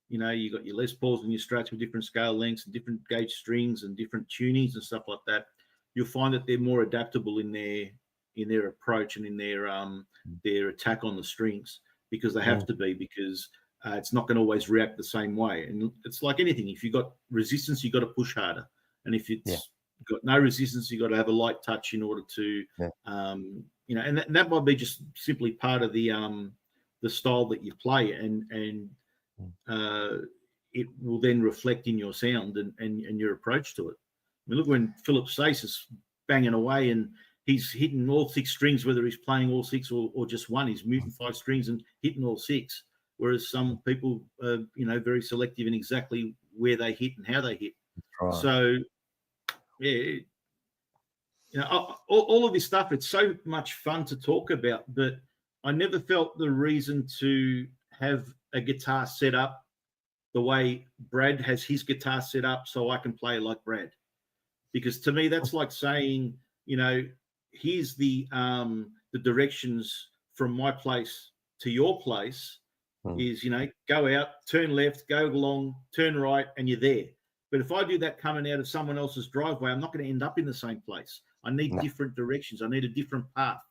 you got your Les Pauls and your Strats with different scale lengths and different gauge strings and different tunings and stuff like that, you'll find that they're more adaptable in their approach and in their attack on the strings, because they have to be, because it's not going to always react the same way. And it's like anything. If you've got resistance, you've got to push harder. And if it's got no resistance, you've got to have a light touch in order to, and that might be just simply part of the style that you play, and it will then reflect in your sound and your approach to it. I mean, look, when Philip Stace is banging away and he's hitting all 6 strings, whether he's playing all 6 or just one, he's muting 5 strings and hitting all 6. Whereas some people are, very selective in exactly where they hit and how they hit. Right. So, all of this stuff, it's so much fun to talk about, but I never felt the reason to have a guitar set up the way Brad has his guitar set up so I can play like Brad. Because to me, that's like saying, here's the directions from my place to your place is, go out, turn left, go along, turn right, and you're there. But if I do that coming out of someone else's driveway, I'm not going to end up in the same place. I need different directions. I need a different path.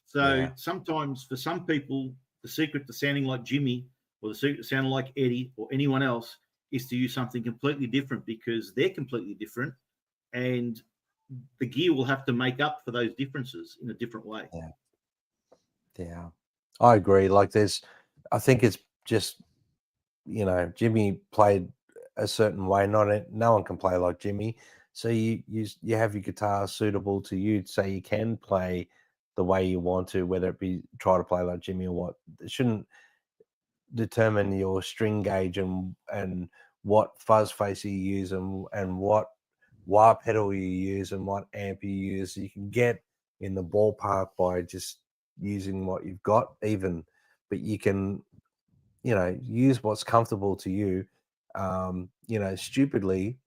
So sometimes for some people, the secret to sounding like Jimmy, or the secret to sounding like Eddie or anyone else, is to use something completely different, because they're completely different. And the gear will have to make up for those differences in a different way. Yeah, I agree. Like I think it's just, Jimmy played a certain way. No one can play like Jimmy. So you have your guitar suitable to you, so you can play the way you want to, whether it be try to play like Jimmy or what. It shouldn't determine your string gauge and what fuzz face you use and what wah pedal you use and what amp you use. You can get in the ballpark by just using what you've got, but you can, use what's comfortable to you. Stupidly,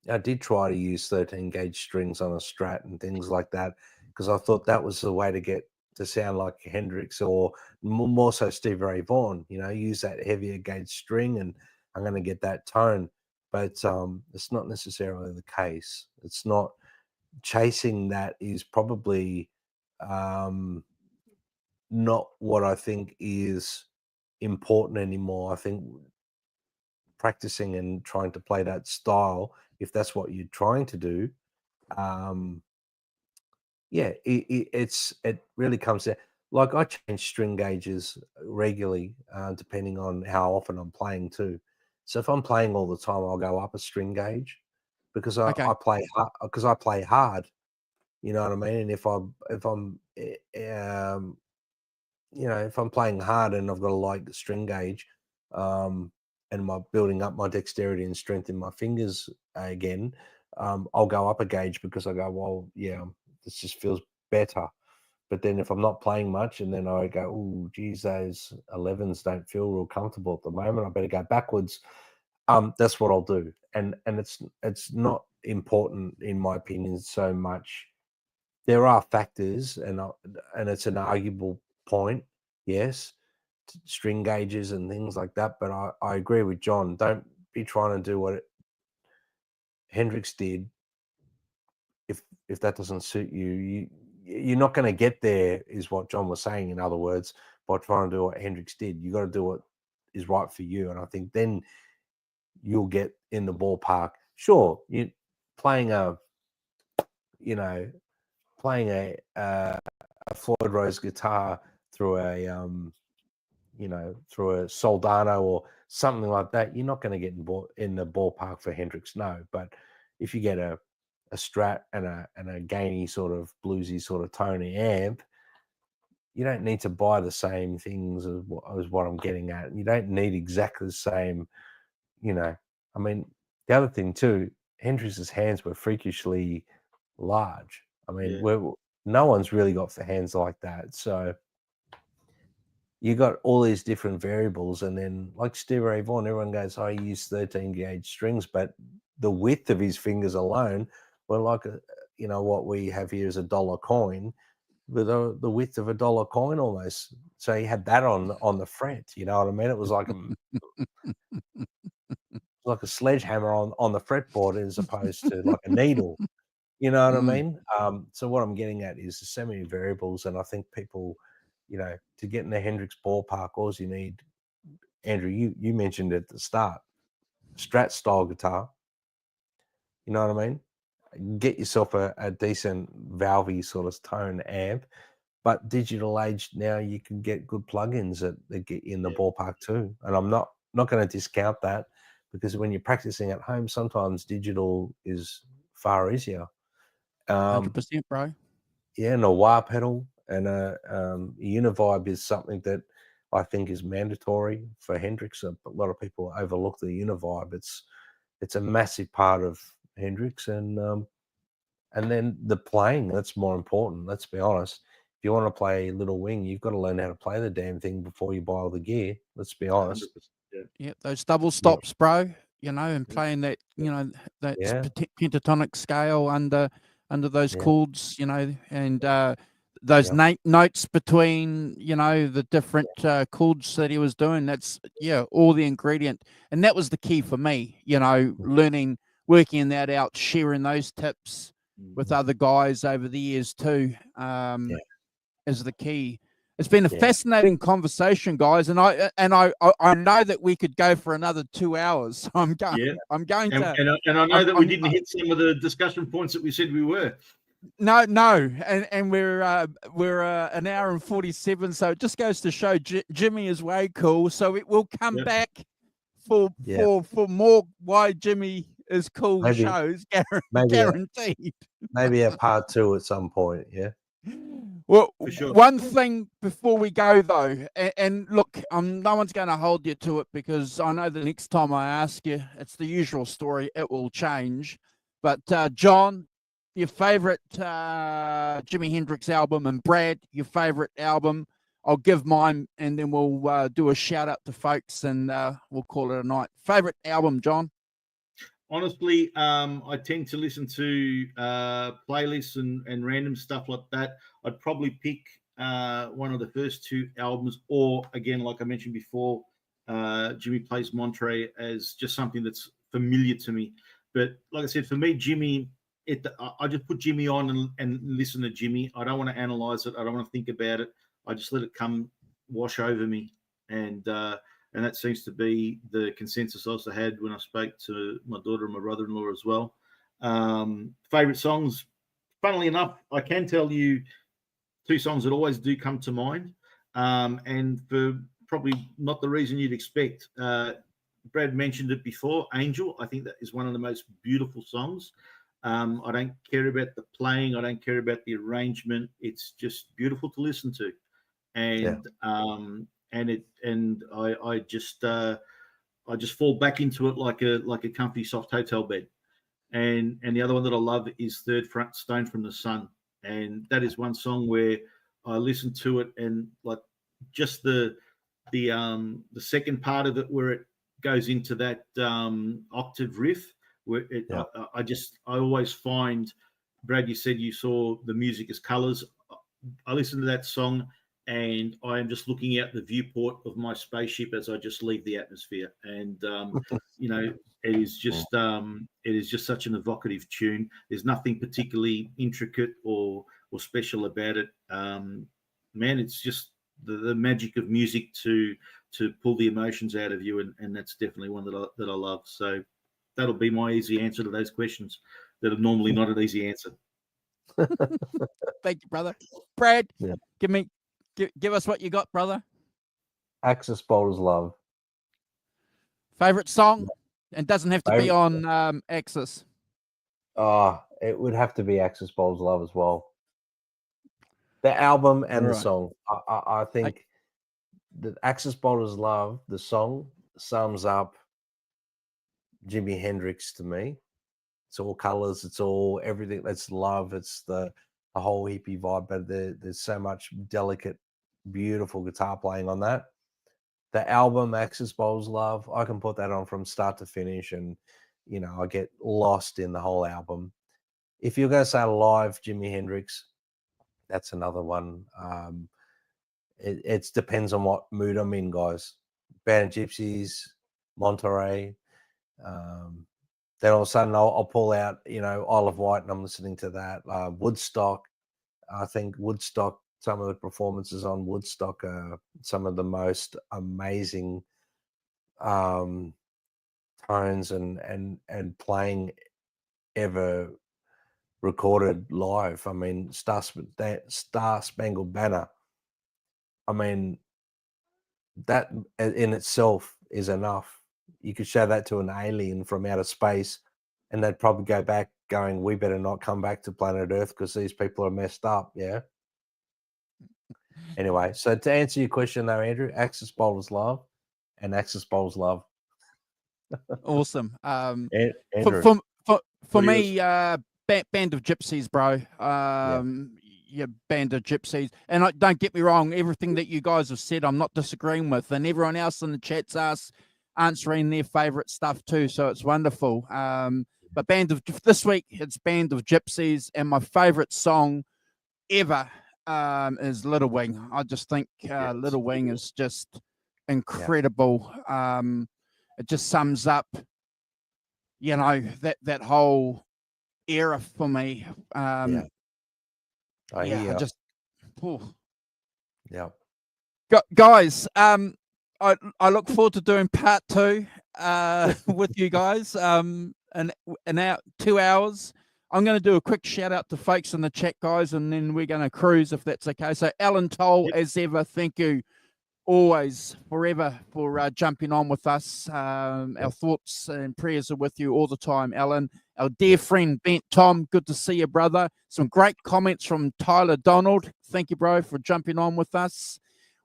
I did try to use 13 gauge strings on a Strat and things like that, because I thought that was the way to get to sound like Hendrix, or more so Stevie Ray Vaughan. Use that heavier gauge string and I'm going to get that tone. But it's not necessarily the case. It's not. Chasing that is probably not what I think is important anymore. I think practicing and trying to play that style, if that's what you're trying to do, it really comes down. Like, I change string gauges regularly, depending on how often I'm playing too. So if I'm playing all the time, I'll go up a string gauge, because I play hard. You know what I mean? And if I'm playing hard and I've got a light string gauge, and my building up my dexterity and strength in my fingers again, I'll go up a gauge, because I go, well, yeah, this just feels better. But then if I'm not playing much and then I go, oh, geez, those 11s don't feel real comfortable at the moment, I better go backwards. That's what I'll do. And it's not important, in my opinion, so much. There are factors, and it's an arguable point, yes, string gauges and things like that. But I agree with John. Don't be trying to do what Hendrix did, if that doesn't suit you, you're not going to get there, is what John was saying. In other words, by trying to do what Hendrix did, you got to do what is right for you. And I think then you'll get in the ballpark. Sure, you playing a Floyd Rose guitar through a through a Soldano or something like that, you're not going to get in the ballpark for Hendrix. No, but if you get a Strat and a gainy sort of bluesy sort of Tony amp, you don't need to buy the same things as what I'm getting at. You don't need exactly the same, I mean, the other thing too, Hendrix's hands were freakishly large. I mean, no one's really got the hands like that. So you got all these different variables, and then like Stevie Ray Vaughan, everyone goes, "I use 13 gauge strings," but the width of his fingers alone were like what we have here is a dollar coin, with the width of a dollar coin almost. So he had that on the fret. You know what I mean? It was like a sledgehammer on the fretboard as opposed to like a needle. You know what I mean? So what I'm getting at is there's so many variables, and I think people, to get in the Hendrix ballpark, all you need, Andrew, you mentioned at the start, Strat style guitar. You know what I mean? Get yourself a decent valvey sort of tone amp. But digital age now, you can get good plugins that get you in the ballpark too. And I'm not going to discount that, because when you're practicing at home, sometimes digital is far easier. 100%, bro. Yeah, and a wah pedal and a Univibe is something that I think is mandatory for Hendrix. A lot of people overlook the Univibe. It's a massive part of Hendrix, and then the playing, that's more important. Let's be honest. If you want to play Little Wing, you've got to learn how to play the damn thing before you buy all the gear. Let's be honest. Yeah, those double stops, bro. And playing that, that pentatonic scale under those chords, and those notes between, the different chords that he was doing. That's all the ingredient, and that was the key for me. Learning, working that out, sharing those tips with other guys over the years too. Is the key. It's been a fascinating conversation, guys, and I know that we could go for another 2 hours. I'm going to, and I know that we didn't hit some of the discussion points that we said we were. No, and we're an hour and 47, so it just goes to show Jimmy is way cool. So it will come back for more why Jimmy is cool shows, guaranteed. Maybe a part 2 at some point. Yeah. Well, one thing before we go though, and look, no one's going to hold you to it, because I know the next time I ask you, it's the usual story. It will change. But John, your favorite Jimi Hendrix album, and Brad, your favorite album. I'll give mine, and then we'll do a shout out to folks, and we'll call it a night. Favorite album, John? Honestly, I tend to listen to playlists and random stuff like that. I'd probably pick one of the first 2 albums, or again, like I mentioned before, Jimmy Plays Monterey, as just something that's familiar to me. But like I said, for me, Jimmy, I just put Jimmy on and listen to Jimmy. I don't want to analyze it. I don't want to think about it. I just let it come wash over me. And that seems to be the consensus I also had when I spoke to my daughter and my brother-in-law as well. Favorite songs, funnily enough, I can tell you 2 songs that always do come to mind, and for probably not the reason you'd expect. Brad mentioned it before, Angel. I think that is one of the most beautiful songs. I don't care about the playing. I don't care about the arrangement. It's just beautiful to listen to. And I just fall back into it like a comfy soft hotel bed. And the other one that I love is Third Stone from the Sun, and that is one song where I listen to it, and like just the second part of it where it goes into that octave riff, where I always find, Brad, you said you saw the music as colors. I listen to that song and I am just looking out the viewport of my spaceship as I just leave the atmosphere. And you know, it is just such an evocative tune. There's nothing particularly intricate or special about it. Man, it's just the magic of music to pull the emotions out of you, and that's definitely one that I love. So that'll be my easy answer to those questions that are normally not an easy answer. Thank you, brother. Brad, yeah. give us what you got, brother. Axis Bowlers Love. Favorite song? And doesn't have to be on Axis. Oh, it would have to be Axis Bowlers Love as well. The album and the song. I think the Axis Bowlers Love, the song, sums up Jimi Hendrix to me. It's all colors. It's all everything. That's love. It's the whole hippie vibe. But there's so much delicate, beautiful guitar playing on that. The album Axis Bowlers Love, I can put that on from start to finish, and you know I get lost in the whole album. If you're going to say live Jimi Hendrix, that's another one. It depends on what mood I'm in, guys. Band of Gypsies, Monterey. Then all of a sudden I'll pull out, you know, Isle of Wight, and I'm listening to that. Woodstock. I think Woodstock, some of the performances on Woodstock are some of the most amazing tones and playing ever recorded live. I mean, Star Spangled Banner. I mean, that in itself is enough. You could show that to an alien from outer space, and they'd probably go back going, we better not come back to planet Earth because these people are messed up. Yeah. Anyway, so to answer your question though, Andrew, Axis Bowlers Love and Axis Bowlers Love. Awesome. Andrew, for me, Band of Gypsies, bro. Yeah, Band of Gypsies. And don't get me wrong, everything that you guys have said, I'm not disagreeing with, and everyone else in the chat's answering their favorite stuff too. So it's wonderful. But this week, it's Band of Gypsies, and my favorite song ever is Little Wing. I just think Little Wing is just incredible. It just sums up, you know, that whole era for me. Guys, I look forward to doing part 2 with you guys in 2 hours. I'm going to do a quick shout out to folks in the chat, guys, and then we're going to cruise if that's okay. So Alan Toll, as ever, thank you always, forever, for jumping on with us. Our thoughts and prayers are with you all the time, Alan. Our dear friend Bent Tom, good to see you, brother. Some great comments from Tyler Donald. Thank you, bro, for jumping on with us.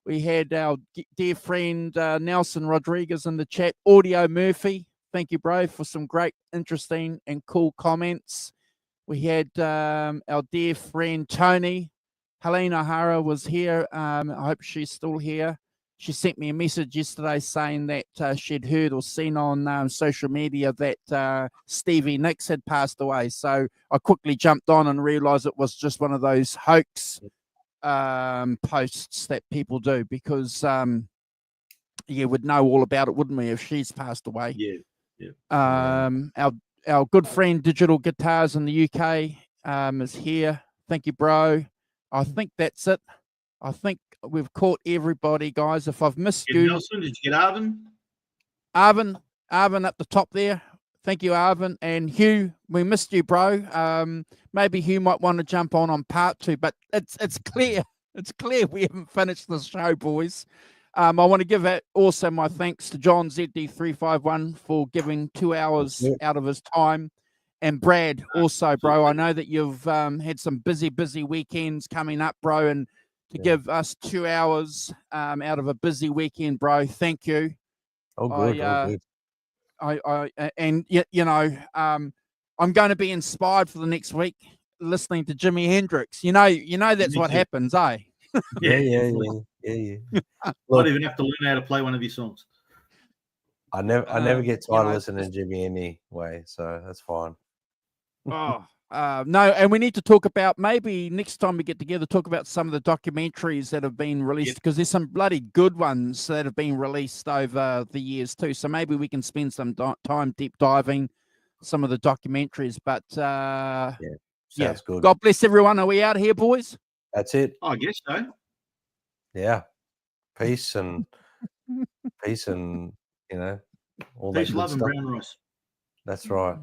We had our dear friend Nelson Rodriguez in the chat. Audio Murphy, thank you, bro, for some great, interesting, and cool comments. We had our dear friend Tony. Helene O'Hara was here. I hope she's still here. She sent me a message yesterday saying that she'd heard or seen on social media that Stevie Nicks had passed away. So I quickly jumped on and realized it was just one of those hoax posts that people do, because we'd know all about it, wouldn't we, if she's passed away? Our good friend Digital Guitars in the UK is here. Thank you, bro. I think that's it. I think we've caught everybody, guys. If I've missed you, Nelson, did you get Arvin? Arvin up the top there. Thank you, Arvin. And Hugh, we missed you, bro. Maybe Hugh might want to jump on part 2, but it's clear. It's clear we haven't finished the show, boys. I want to give also my thanks to John ZD351 for giving 2 hours out of his time. And Brad also, bro, I know that you've had some busy weekends coming up, bro, and to give us 2 hours out of a busy weekend, bro, thank you. Oh, good. I'm going to be inspired for the next week listening to Jimi Hendrix. You know that's what happens, eh? Yeah. Not even have to learn how to play one of his songs. I never get tired of listening to Jimmy anyway, so that's fine. Oh, No, and we need to talk about, maybe next time we get together, talk about some of the documentaries that have been released, because there's some bloody good ones that have been released over the years too. So maybe we can spend some time deep diving some of the documentaries. But sounds good. God bless everyone. Are we out here, boys? That's it. I guess so. Yeah. Peace and all Peace, that good love, and stuff. brown rice. That's right.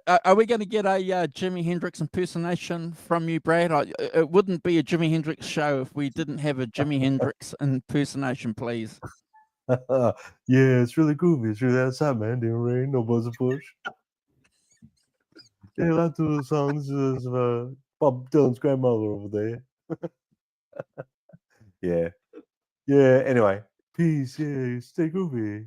Are we going to get a Jimi Hendrix impersonation from you, Brad? It wouldn't be a Jimi Hendrix show if we didn't have a Jimi Hendrix impersonation, please. Yeah, it's really groovy. It's really outside, man. Didn't rain, no buzzer push. Yeah, I like to do the songs of Bob Dylan's grandmother over there. Yeah. Anyway, peace. Yeah, stay groovy.